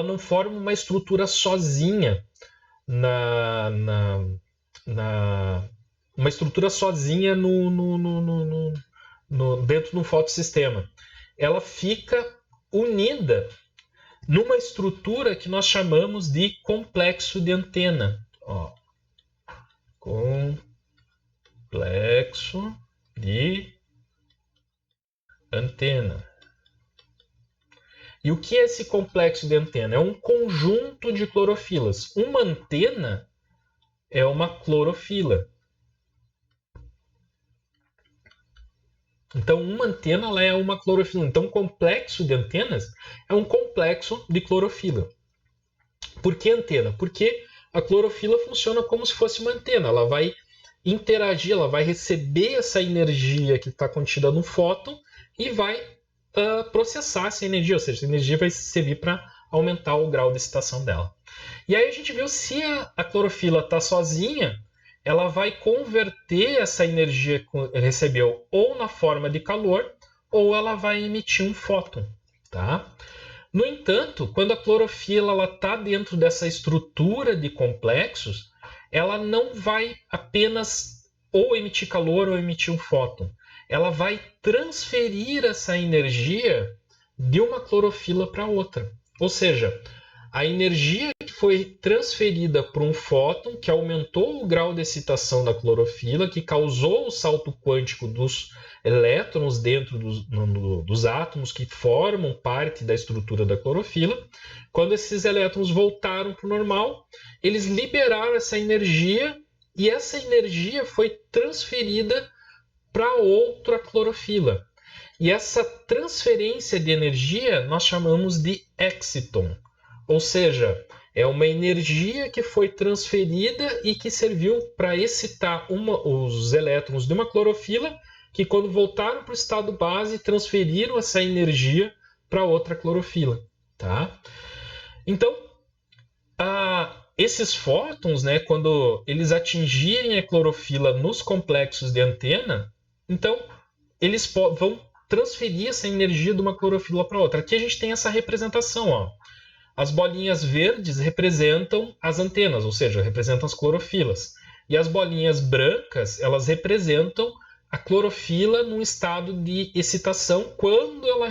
não forma uma estrutura sozinha uma estrutura sozinha dentro do fotossistema. Ela fica unida numa estrutura que nós chamamos de complexo de antena. Ó. Complexo de antena. E o que é esse complexo de antena? É um conjunto de clorofilas. Uma antena é uma clorofila. Então, uma antena ela é uma clorofila. Então, um complexo de antenas é um complexo de clorofila. Por que antena? Porque a clorofila funciona como se fosse uma antena. Ela vai interagir, ela vai receber essa energia que está contida no fóton e vai processar essa energia, ou seja, essa energia vai servir para aumentar o grau de excitação dela. E aí a gente viu se a clorofila está sozinha, ela vai converter essa energia que recebeu ou na forma de calor, ou ela vai emitir um fóton. Tá? No entanto, quando a clorofila está dentro dessa estrutura de complexos, ela não vai apenas ou emitir calor ou emitir um fóton. Ela vai transferir essa energia de uma clorofila para outra. Ou seja, a energia que foi transferida por um fóton que aumentou o grau de excitação da clorofila, que causou o salto quântico dos elétrons dentro dos átomos que formam parte da estrutura da clorofila. Quando esses elétrons voltaram para o normal, eles liberaram essa energia e essa energia foi transferida para outra clorofila. E essa transferência de energia nós chamamos de exciton. Ou seja, é uma energia que foi transferida e que serviu para excitar os elétrons de uma clorofila que, quando voltaram para o estado base, transferiram essa energia para outra clorofila. Tá? Então, esses fótons, né, quando eles atingirem a clorofila nos complexos de antena, então eles vão transferir essa energia de uma clorofila para outra. Aqui a gente tem essa representação. Ó. As bolinhas verdes representam as antenas, ou seja, representam as clorofilas. E as bolinhas brancas, elas representam a clorofila num estado de excitação quando ela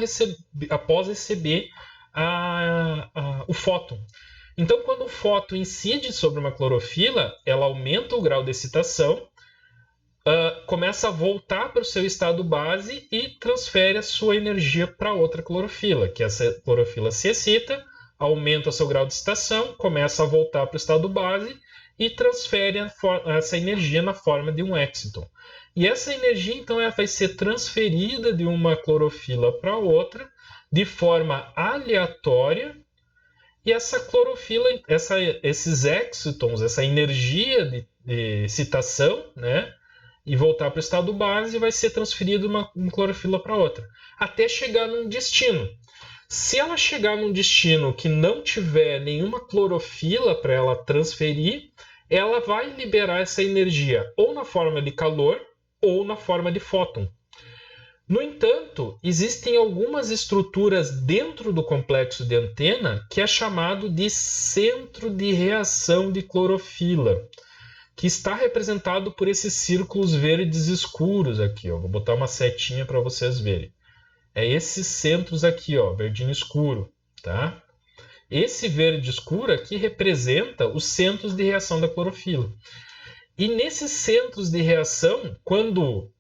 após receber o fóton. Então, quando o fóton incide sobre uma clorofila, ela aumenta o grau de excitação, começa a voltar para o seu estado base e transfere a sua energia para outra clorofila, que essa clorofila se excita, aumenta o seu grau de excitação, começa a voltar para o estado base e transfere essa energia na forma de um exciton. E essa energia, então, ela vai ser transferida de uma clorofila para outra de forma aleatória. E essa clorofila, esses excitons, essa energia de excitação, né, e voltar para o estado base, vai ser transferida de uma clorofila para outra, até chegar num destino. Se ela chegar num destino que não tiver nenhuma clorofila para ela transferir, ela vai liberar essa energia ou na forma de calor ou na forma de fóton. No entanto, existem algumas estruturas dentro do complexo de antena que é chamado de centro de reação de clorofila, que está representado por esses círculos verdes escuros aqui. Ó. Vou botar uma setinha para vocês verem. É esses centros aqui, ó, verdinho escuro, tá? Esse verde escuro aqui representa os centros de reação da clorofila. E nesses centros de reação, quando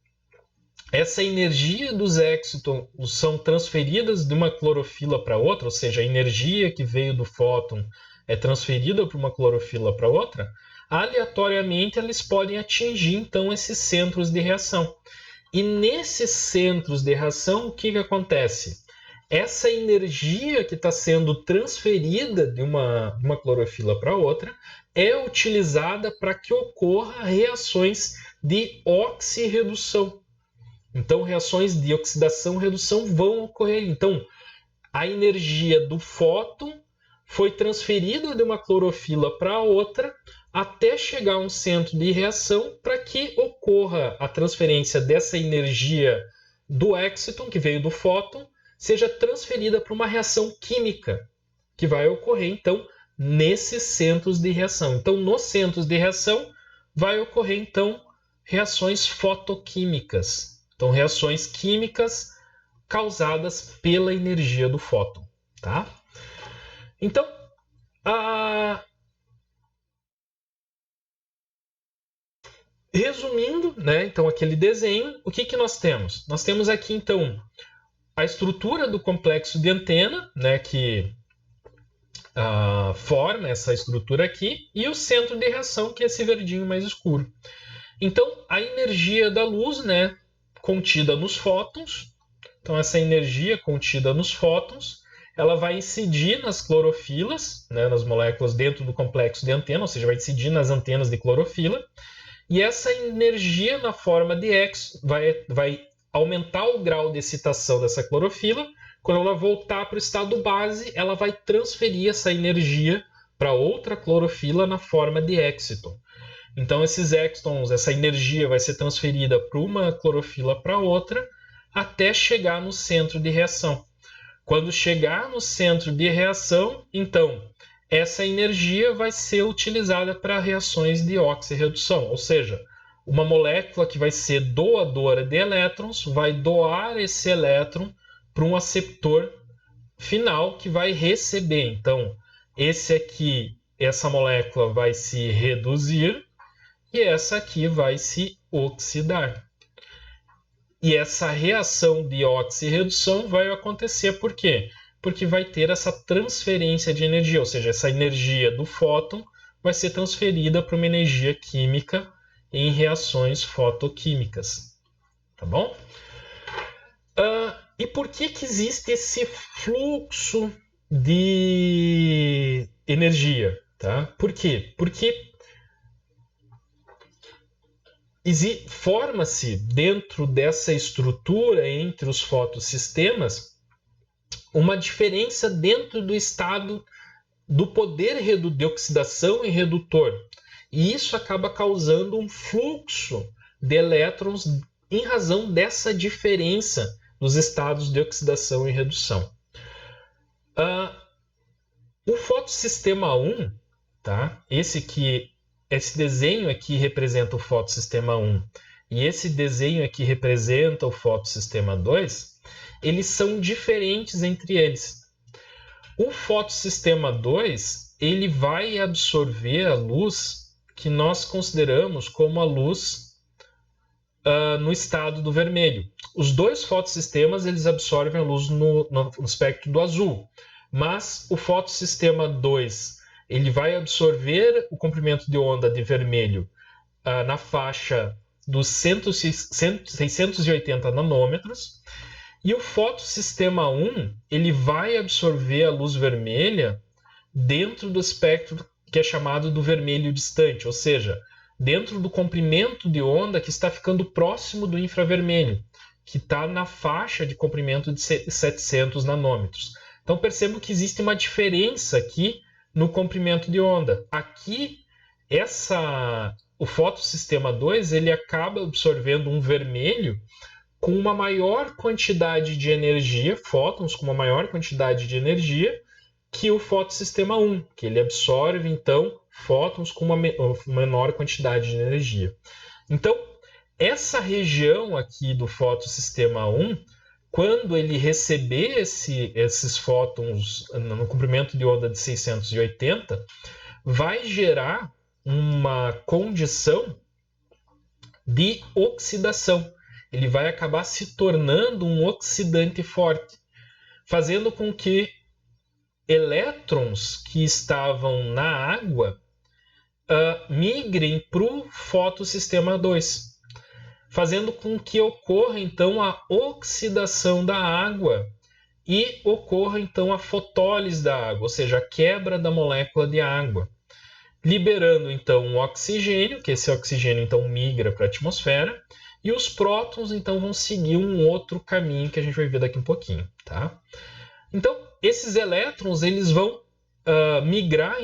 essa energia dos éxitons são transferidas de uma clorofila para outra, ou seja, a energia que veio do fóton é transferida para uma clorofila para outra, aleatoriamente eles podem atingir então esses centros de reação. E nesses centros de reação, o que acontece? Essa energia que está sendo transferida de uma clorofila para outra é utilizada para que ocorra reações de oxirredução. Então, reações de oxidação e redução vão ocorrer. Então, a energia do fóton foi transferida de uma clorofila para outra até chegar a um centro de reação para que ocorra a transferência dessa energia do éxiton, que veio do fóton, seja transferida para uma reação química, que vai ocorrer, então, nesses centros de reação. Então, nos centros de reação, vai ocorrer, então, reações fotoquímicas. Então, reações químicas causadas pela energia do fóton, tá? Então, resumindo, né, então aquele desenho, o que nós temos? Nós temos aqui, então, a estrutura do complexo de antena, né, que forma essa estrutura aqui, e o centro de reação, que é esse verdinho mais escuro. Então, a energia da luz, né, contida nos fótons, então essa energia contida nos fótons, ela vai incidir nas clorofilas, né, nas moléculas dentro do complexo de antena, ou seja, vai incidir nas antenas de clorofila, e essa energia na forma de X vai aumentar o grau de excitação dessa clorofila. Quando ela voltar para o estado base, ela vai transferir essa energia para outra clorofila na forma de éxiton. Então, esses éxitons, essa energia vai ser transferida para uma clorofila para outra, até chegar no centro de reação. Quando chegar no centro de reação, então, essa energia vai ser utilizada para reações de oxirredução, ou seja, uma molécula que vai ser doadora de elétrons vai doar esse elétron para um aceptor final que vai receber. Então, essa molécula vai se reduzir e essa aqui vai se oxidar. E essa reação de oxirredução vai acontecer por quê? Porque vai ter essa transferência de energia, ou seja, essa energia do fóton vai ser transferida para uma energia química em reações fotoquímicas. Tá bom? E por que existe esse fluxo de energia? Tá? Por quê? Porque forma-se dentro dessa estrutura entre os fotossistemas uma diferença dentro do estado do poder de oxidação e redutor. E isso acaba causando um fluxo de elétrons em razão dessa diferença dos estados de oxidação e redução. O fotossistema 1, tá? Esse desenho aqui representa o fotossistema 1 e esse desenho aqui representa o fotossistema 2, eles são diferentes entre eles. O fotossistema 2, ele vai absorver a luz que nós consideramos como a luz no estado do vermelho. Os dois fotossistemas, eles absorvem a luz no espectro do azul, mas o fotossistema 2, ele vai absorver o comprimento de onda de vermelho na faixa dos 680 nanômetros, e o fotossistema 1, ele vai absorver a luz vermelha dentro do espectro que é chamado do vermelho distante, ou seja, dentro do comprimento de onda que está ficando próximo do infravermelho, que está na faixa de comprimento de 700 nanômetros. Então percebo que existe uma diferença aqui no comprimento de onda. Aqui o fotossistema 2 ele acaba absorvendo um vermelho com uma maior quantidade de energia, fótons com uma maior quantidade de energia que o fotossistema 1, que ele absorve, então, fótons com uma menor quantidade de energia. Então, essa região aqui do fotossistema 1, quando ele receber esses fótons no comprimento de onda de 680, vai gerar uma condição de oxidação. Ele vai acabar se tornando um oxidante forte, fazendo com que elétrons que estavam na água migrem para o fotossistema 2, fazendo com que ocorra então a oxidação da água e ocorra então a fotólise da água, ou seja, a quebra da molécula de água, liberando então o oxigênio, que esse oxigênio então migra para a atmosfera, e os prótons então vão seguir um outro caminho que a gente vai ver daqui um pouquinho, tá? Então, esses elétrons eles vão migrar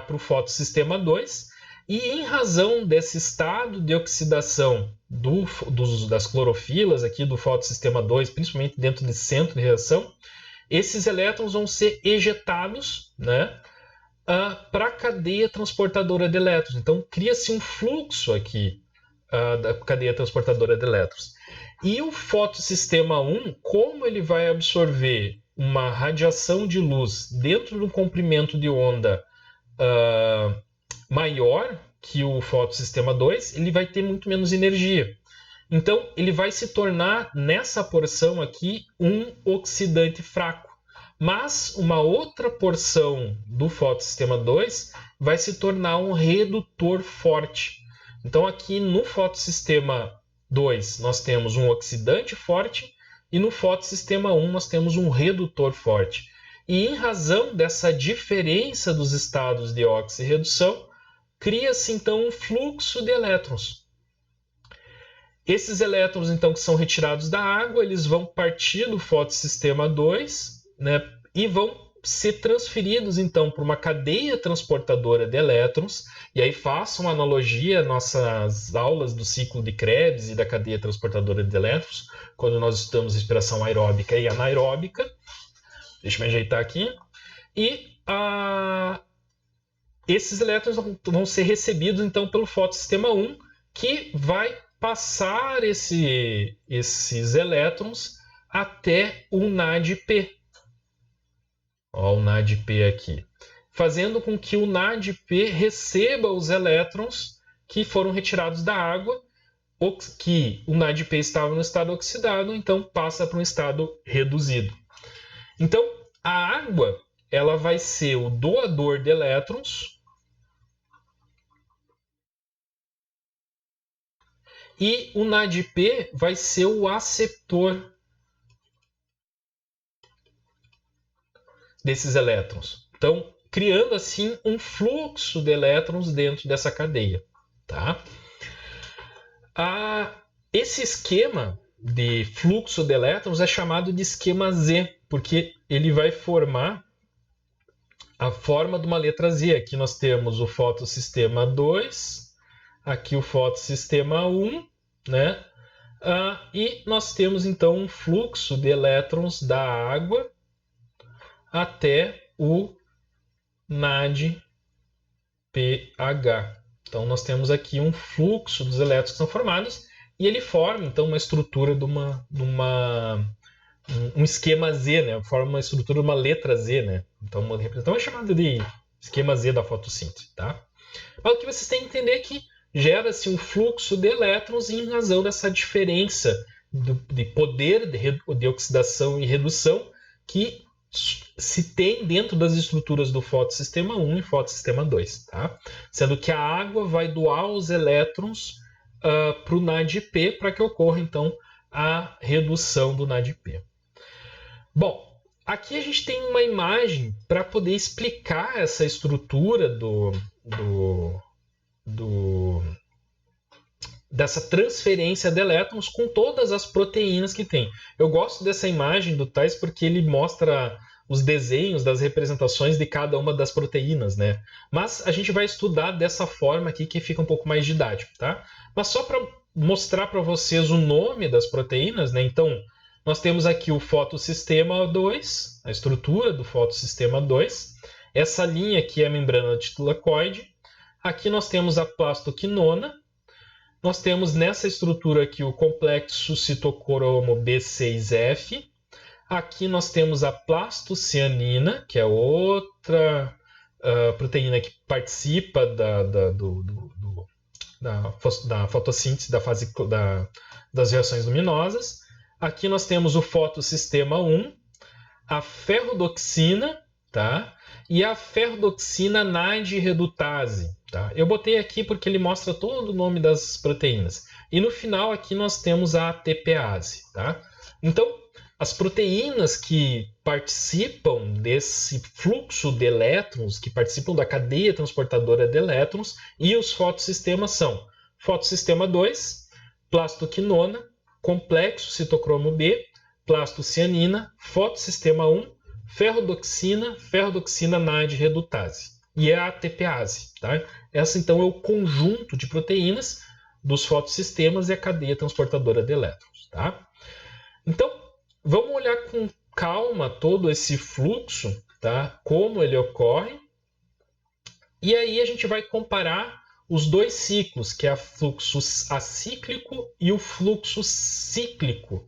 para o fotossistema 2, e em razão desse estado de oxidação das clorofilas aqui do fotossistema 2, principalmente dentro desse centro de reação, esses elétrons vão ser ejetados, né, para a cadeia transportadora de elétrons. Então, cria-se um fluxo aqui da cadeia transportadora de elétrons. E o fotossistema 1, como ele vai absorver uma radiação de luz dentro de um comprimento de onda maior que o fotossistema 2, ele vai ter muito menos energia. Então, ele vai se tornar, nessa porção aqui, um oxidante fraco. Mas uma outra porção do fotossistema 2 vai se tornar um redutor forte. Então, aqui no fotossistema 2, nós temos um oxidante forte, e no fotossistema 1 nós temos um redutor forte. E em razão dessa diferença dos estados de oxirredução, cria-se então um fluxo de elétrons. Esses elétrons então que são retirados da água, eles vão partir do fotossistema 2, né, e vão ser transferidos então para uma cadeia transportadora de elétrons. E aí façam uma analogia às nossas aulas do ciclo de Krebs e da cadeia transportadora de elétrons, quando nós estudamos respiração aeróbica e anaeróbica. Deixa eu me ajeitar aqui. E esses elétrons vão ser recebidos então pelo fotossistema 1, que vai passar esses elétrons até o NADP. Ó, o NADP aqui. Fazendo com que o NADP receba os elétrons que foram retirados da água, que o NADP estava no estado oxidado, então passa para um estado reduzido. Então, a água ela vai ser o doador de elétrons e o NADP vai ser o aceptor desses elétrons. Então, criando assim um fluxo de elétrons dentro dessa cadeia, tá? Esse esquema de fluxo de elétrons é chamado de esquema Z, porque ele vai formar a forma de uma letra Z. Aqui nós temos o fotossistema 2, aqui o fotossistema 1, né? E nós temos então um fluxo de elétrons da água até o NADPH. Então nós temos aqui um fluxo dos elétrons que são formados, e ele forma então uma estrutura de um esquema Z, né? Forma uma estrutura de uma letra Z, né? Então é chamado de esquema Z da fotossíntese, tá? Mas o que vocês têm que entender é que gera-se um fluxo de elétrons em razão dessa diferença de poder de oxidação e redução que se tem dentro das estruturas do fotossistema 1 e fotossistema 2, tá? Sendo que a água vai doar os elétrons para o NADP para que ocorra então a redução do NADP. Bom, aqui a gente tem uma imagem para poder explicar essa estrutura dessa transferência de elétrons com todas as proteínas que tem. Eu gosto dessa imagem do Thais porque ele mostra os desenhos das representações de cada uma das proteínas, né? Mas a gente vai estudar dessa forma aqui que fica um pouco mais didático, tá? Mas só para mostrar para vocês o nome das proteínas, né? Então, nós temos aqui o fotossistema 2, a estrutura do fotossistema 2. Essa linha aqui é a membrana titulacoide. Aqui nós temos a plastoquinona. Nós temos nessa estrutura aqui o complexo citocromo B6F. Aqui nós temos a plastocianina, que é outra proteína que participa da fotossíntese, das reações luminosas. Aqui nós temos o fotossistema 1, a ferrodoxina, tá? E a ferrodoxina nadirredutase. Tá? Eu botei aqui porque ele mostra todo o nome das proteínas. E no final aqui nós temos a ATPase. Tá? Então, as proteínas que participam desse fluxo de elétrons, que participam da cadeia transportadora de elétrons, e os fotossistemas são fotossistema 2, plastoquinona, complexo citocromo B, plastocianina, fotossistema 1, ferrodoxina nadirredutase e a ATPase. Tá? Essa então é o conjunto de proteínas dos fotossistemas e a cadeia transportadora de elétrons. Tá? Então, vamos olhar com calma todo esse fluxo, tá? Como ele ocorre, e aí a gente vai comparar os dois ciclos, que é o fluxo acíclico e o fluxo cíclico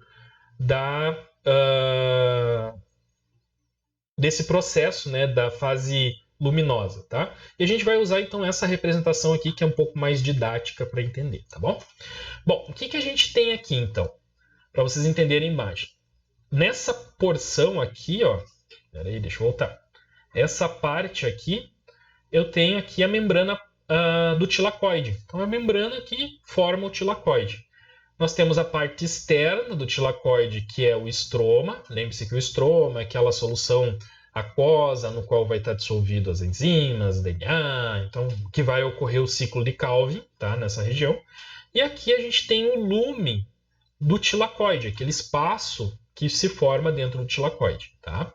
desse processo, né, da fase luminosa, tá? E a gente vai usar então essa representação aqui que é um pouco mais didática para entender, tá bom? Bom, o que a gente tem aqui então, para vocês entenderem a imagem? Nessa porção aqui, ó, peraí, deixa eu voltar. Essa parte aqui, eu tenho aqui a membrana do tilacoide. Então, é a membrana que forma o tilacoide. Nós temos a parte externa do tilacoide, que é o estroma. Lembre-se que o estroma é aquela solução aquosa no qual vai estar dissolvido as enzimas, DNA, então que vai ocorrer o ciclo de Calvin, tá, nessa região. E aqui a gente tem o lumen do tilacoide, aquele espaço que se forma dentro do tilacoide. Tá?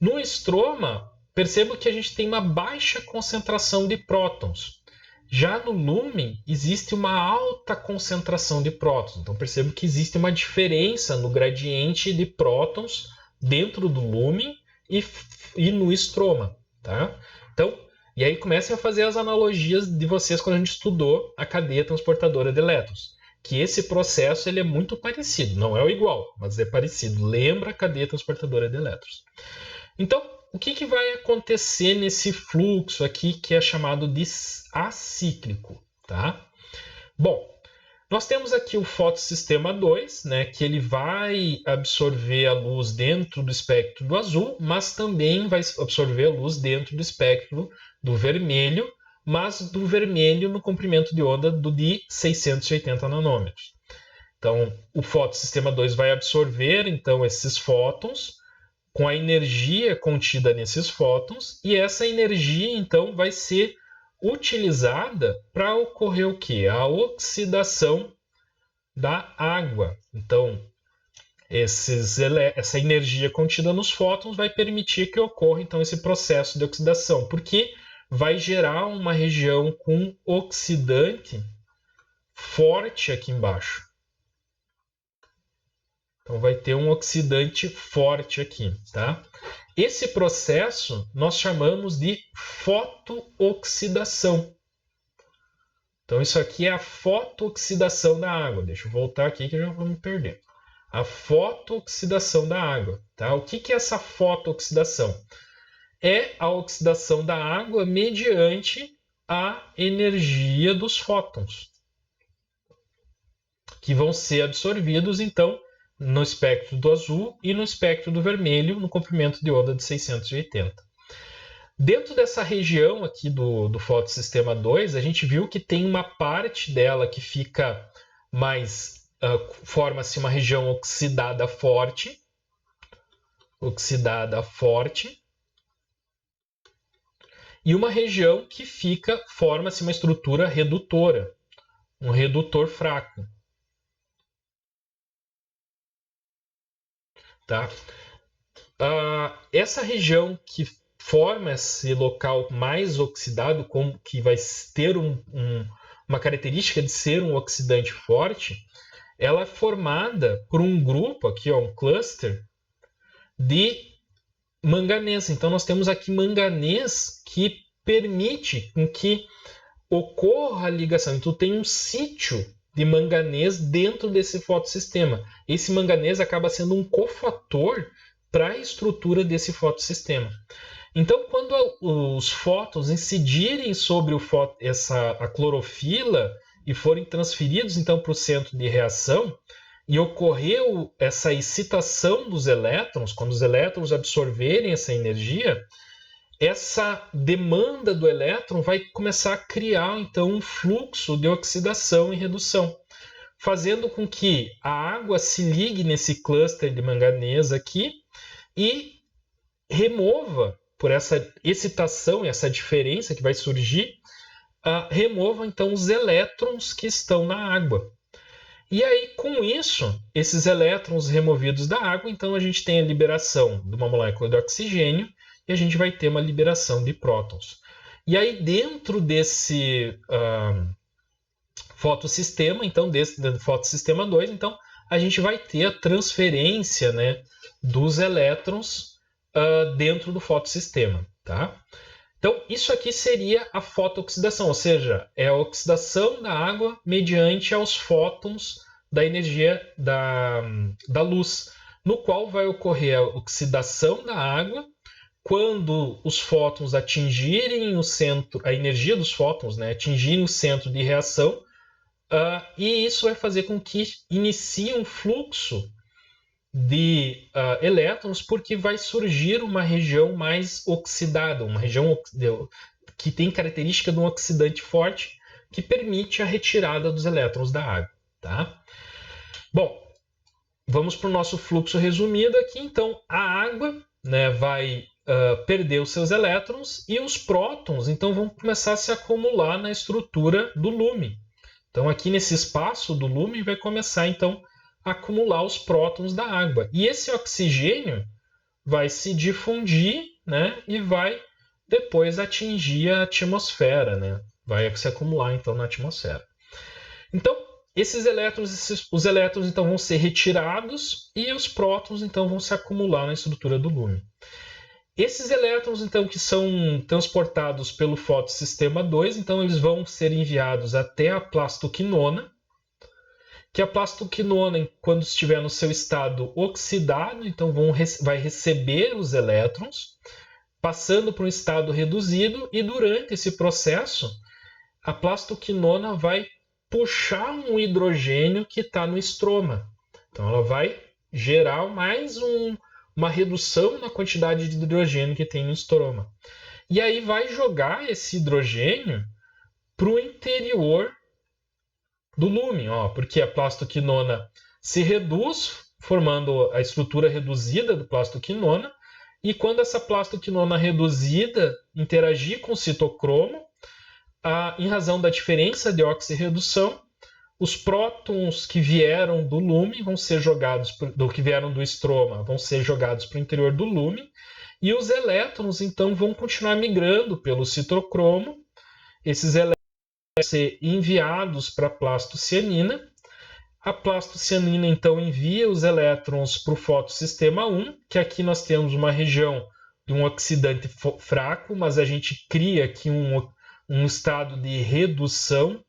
No estroma, percebo que a gente tem uma baixa concentração de prótons. Já no lumen, existe uma alta concentração de prótons. Então, percebo que existe uma diferença no gradiente de prótons dentro do lumen e no estroma. Tá? Então, e aí comecem a fazer as analogias de vocês quando a gente estudou a cadeia transportadora de elétrons. Que esse processo ele é muito parecido. Não é o igual, mas é parecido. Lembra a cadeia transportadora de elétrons. Então, o que vai acontecer nesse fluxo aqui que é chamado de acíclico? Tá? Bom, nós temos aqui o fotossistema 2, né, que ele vai absorver a luz dentro do espectro do azul, mas também vai absorver a luz dentro do espectro do vermelho, mas do vermelho no comprimento de onda de 680 nanômetros. Então, o fotossistema 2 vai absorver então esses fótons com a energia contida nesses fótons, e essa energia então vai ser utilizada para ocorrer o quê? A oxidação da água. Então, essa energia contida nos fótons vai permitir que ocorra então esse processo de oxidação, porque vai gerar uma região com oxidante forte aqui embaixo. Então vai ter um oxidante forte aqui, tá? Esse processo nós chamamos de fotooxidação. Então isso aqui é a fotooxidação da água. Deixa eu voltar aqui que eu já vou me perder. A fotooxidação da água, tá? O que é essa fotooxidação? É a oxidação da água mediante a energia dos fótons, que vão ser absorvidos, então, no espectro do azul e no espectro do vermelho, no comprimento de onda de 680. Dentro dessa região aqui do fotossistema 2, a gente viu que tem uma parte dela que fica mais... forma-se uma região oxidada forte, e uma região que forma-se uma estrutura redutora, um redutor fraco. Tá? essa região que forma esse local mais oxidado, como que vai ter uma característica de ser um oxidante forte, ela é formada por um grupo aqui, ó, um cluster de manganês. Então nós temos aqui manganês que permite com que ocorra a ligação. Então tem um sítio de manganês dentro desse fotossistema. Esse manganês acaba sendo um cofator para a estrutura desse fotossistema. Então, quando os fótons incidirem sobre a clorofila e forem transferidos então para o centro de reação, e ocorreu essa excitação dos elétrons, quando os elétrons absorverem essa energia, essa demanda do elétron vai começar a criar então um fluxo de oxidação e redução, fazendo com que a água se ligue nesse cluster de manganês aqui e remova, por essa excitação e essa diferença que vai surgir, remova então os elétrons que estão na água. E aí, com isso, esses elétrons removidos da água, então a gente tem a liberação de uma molécula de oxigênio e a gente vai ter uma liberação de prótons. E aí, dentro desse fotossistema, então, desse fotossistema 2, então, a gente vai ter a transferência, né, dos elétrons dentro do fotossistema, tá? Então, isso aqui seria a fotooxidação, ou seja, é a oxidação da água mediante aos fótons da energia da luz, no qual vai ocorrer a oxidação da água quando os fótons atingirem o centro, a energia dos fótons, né, atingirem o centro de reação, e isso vai fazer com que inicie um fluxo de elétrons, porque vai surgir uma região mais oxidada, uma região que tem característica de um oxidante forte que permite a retirada dos elétrons da água. Tá? Bom, vamos para o nosso fluxo resumido aqui. Então, a água, né, vai perder os seus elétrons e os prótons então vão começar a se acumular na estrutura do lume. Então, aqui nesse espaço do lume vai começar então acumular os prótons da água. E esse oxigênio vai se difundir, né, e vai depois atingir a atmosfera, né? Vai se acumular então na atmosfera. Então, os elétrons então vão ser retirados e os prótons então vão se acumular na estrutura do lume. Esses elétrons então que são transportados pelo fotossistema 2, então eles vão ser enviados até a plastoquinona, que a plastoquinona, quando estiver no seu estado oxidado, então vai receber os elétrons, passando para um estado reduzido, e durante esse processo, a plastoquinona vai puxar um hidrogênio que está no estroma. Então, ela vai gerar mais uma redução na quantidade de hidrogênio que tem no estroma. E aí vai jogar esse hidrogênio para o interior do lume, porque a plastoquinona se reduz, formando a estrutura reduzida do plastoquinona, e quando essa plastoquinona reduzida interagir com o citocromo, em razão da diferença de oxirredução, os prótons que vieram do lume vão ser jogados, que vieram do estroma, vão ser jogados para o interior do lume, e os elétrons então vão continuar migrando pelo citocromo. Esses elétrons ser enviados para a plastocianina. A plastocianina, então, envia os elétrons para o fotossistema 1, que aqui nós temos uma região de um oxidante fraco, mas a gente cria aqui um estado de redução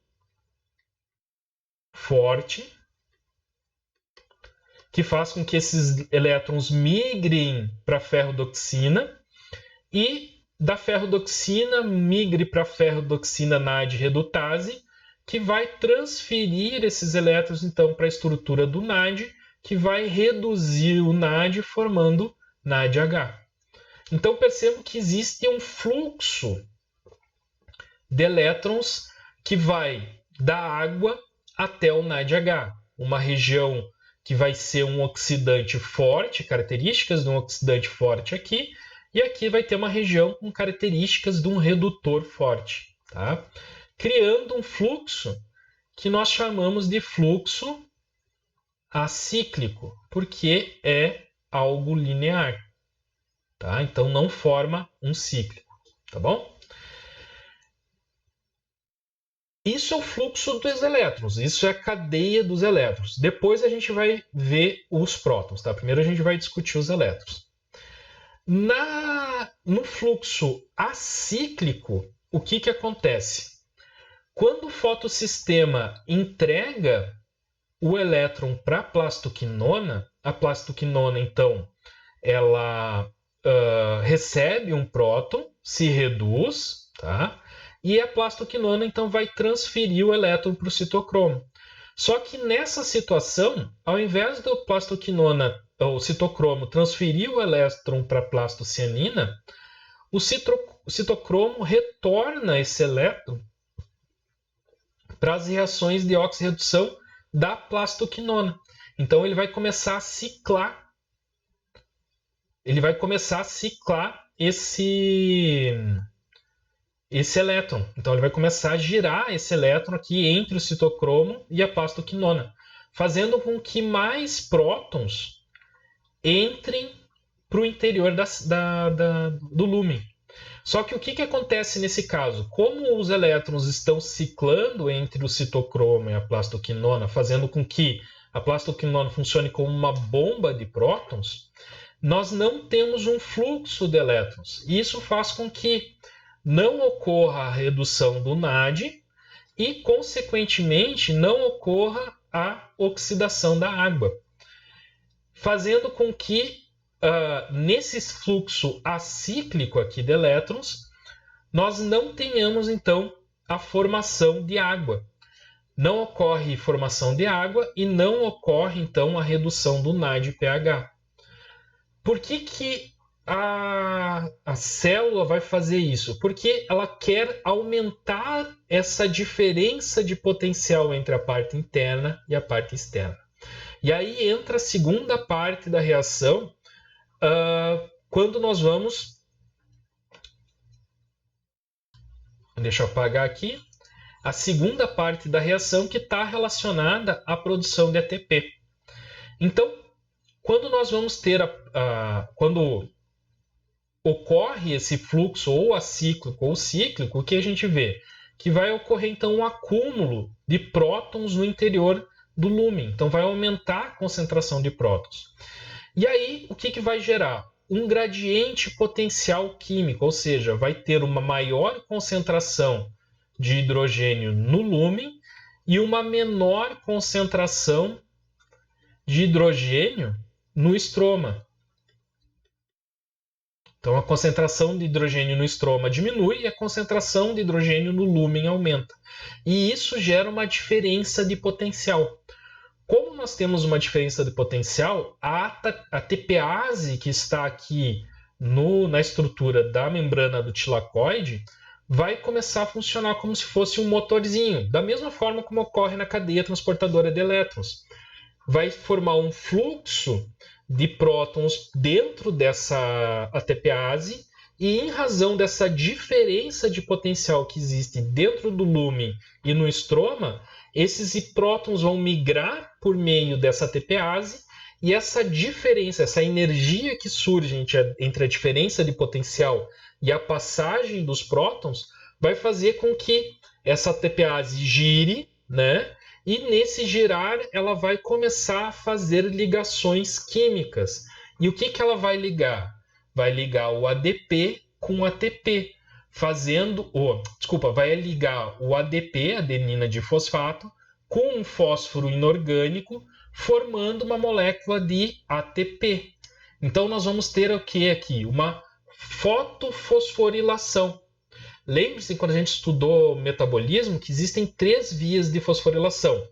forte, que faz com que esses elétrons migrem para a ferrodoxina e da ferrodoxina migre para a ferrodoxina NAD redutase, que vai transferir esses elétrons então para a estrutura do NAD, que vai reduzir o NAD formando NADH. Então percebo que existe um fluxo de elétrons que vai da água até o NADH, uma região que vai ser um oxidante forte, características de um oxidante forte aqui, e aqui vai ter uma região com características de um redutor forte, tá? Criando um fluxo que nós chamamos de fluxo acíclico, porque é algo linear. tá? Então não forma um cíclico, tá bom? Isso é o fluxo dos elétrons, isso é a cadeia dos elétrons. Depois a gente vai ver os prótons, tá? Primeiro a gente vai discutir os elétrons. No fluxo acíclico, o que acontece? Quando o fotossistema entrega o elétron para a plastoquinona, a plastoquinona, então, ela recebe um próton, se reduz, tá? E a plastoquinona, então, vai transferir o elétron para o citocromo. Só que nessa situação, ao invés do plastoquinona, o citocromo, transferir o elétron para a plastocianina, o citocromo retorna esse elétron para as reações de oxirredução da plastoquinona. Então ele vai começar a ciclar. Ele vai começar a ciclar esse elétron. Então ele vai começar a girar esse elétron aqui entre o citocromo e a plastoquinona, fazendo com que mais prótons entrem para o interior do lúmen. Só que o que acontece nesse caso? Como os elétrons estão ciclando entre o citocromo e a plastoquinona, fazendo com que a plastoquinona funcione como uma bomba de prótons, nós não temos um fluxo de elétrons. E isso faz com que não ocorra a redução do NAD e, consequentemente, não ocorra a oxidação da água, fazendo com que, nesse fluxo acíclico aqui de elétrons, nós não tenhamos, então, a formação de água. Não ocorre formação de água e não ocorre, então, a redução do NAD/pH. Por que a célula vai fazer isso? Porque ela quer aumentar essa diferença de potencial entre a parte interna e a parte externa. E aí entra a segunda parte da reação, quando nós vamos... Deixa eu apagar aqui. A segunda parte da reação que está relacionada à produção de ATP. Então, quando nós vamos ter quando ocorre esse fluxo ou acíclico ou cíclico, o que a gente vê? Que vai ocorrer então um acúmulo de prótons no interior do lúmen. Então vai aumentar a concentração de prótons. E aí o que vai gerar? Um gradiente potencial químico, ou seja, vai ter uma maior concentração de hidrogênio no lúmen e uma menor concentração de hidrogênio no estroma. Então a concentração de hidrogênio no estroma diminui e a concentração de hidrogênio no lúmen aumenta. E isso gera uma diferença de potencial. Como nós temos uma diferença de potencial, a TPase que está aqui na estrutura da membrana do tilacoide vai começar a funcionar como se fosse um motorzinho, da mesma forma como ocorre na cadeia transportadora de elétrons. Vai formar um fluxo de prótons dentro dessa ATPase e, em razão dessa diferença de potencial que existe dentro do lúmen e no estroma, esses prótons vão migrar por meio dessa ATPase e essa diferença, essa energia que surge entre a diferença de potencial e a passagem dos prótons vai fazer com que essa ATPase gire, né? E nesse girar, ela vai começar a fazer ligações químicas. E o que ela vai ligar? Vai ligar o ADP com o ATP, vai ligar o ADP, adenina difosfato, com um fósforo inorgânico, formando uma molécula de ATP. Então nós vamos ter o que aqui? Uma fotofosforilação. Lembre-se, quando a gente estudou metabolismo, que existem 3 vias de fosforilação.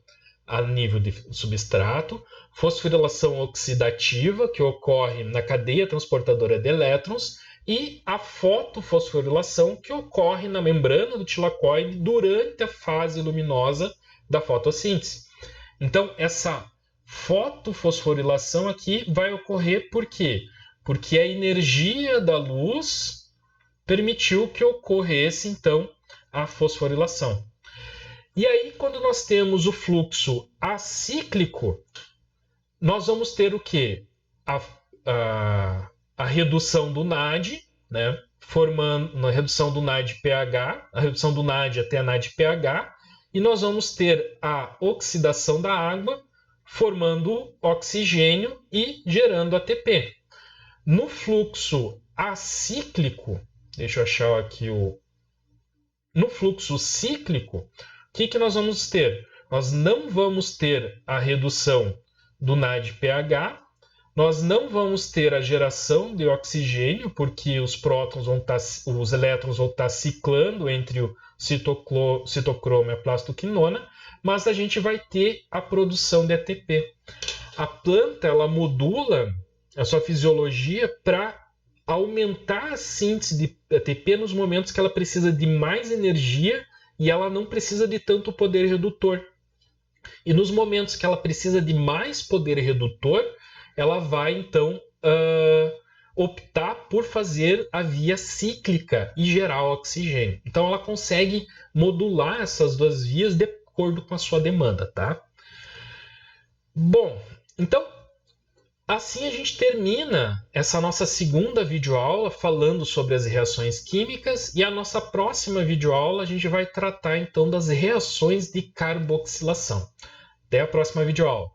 A nível de substrato, fosforilação oxidativa, que ocorre na cadeia transportadora de elétrons, e a fotofosforilação, que ocorre na membrana do tilacoide durante a fase luminosa da fotossíntese. Então, essa fotofosforilação aqui vai ocorrer por quê? Porque a energia da luz permitiu que ocorresse, então, a fosforilação. E aí, quando nós temos o fluxo acíclico, nós vamos ter o quê? a redução do NAD, né, formando a redução do NAD-pH, a redução do NAD até a NAD-pH, e nós vamos ter a oxidação da água, formando oxigênio e gerando ATP. No fluxo acíclico, deixa eu achar aqui no fluxo cíclico, o que nós vamos ter? Nós não vamos ter a redução do NAD-pH, nós não vamos ter a geração de oxigênio, porque os prótons os elétrons vão estar ciclando entre o citocromo e a plastoquinona, mas a gente vai ter a produção de ATP. A planta, ela modula a sua fisiologia para aumentar a síntese de ATP nos momentos que ela precisa de mais energia e ela não precisa de tanto poder redutor. E nos momentos que ela precisa de mais poder redutor, ela vai então optar por fazer a via cíclica e gerar oxigênio. Então ela consegue modular essas duas vias de acordo com a sua demanda, tá? Bom, então assim a gente termina essa nossa segunda videoaula falando sobre as reações químicas, e a nossa próxima videoaula a gente vai tratar então das reações de carboxilação. Até a próxima videoaula.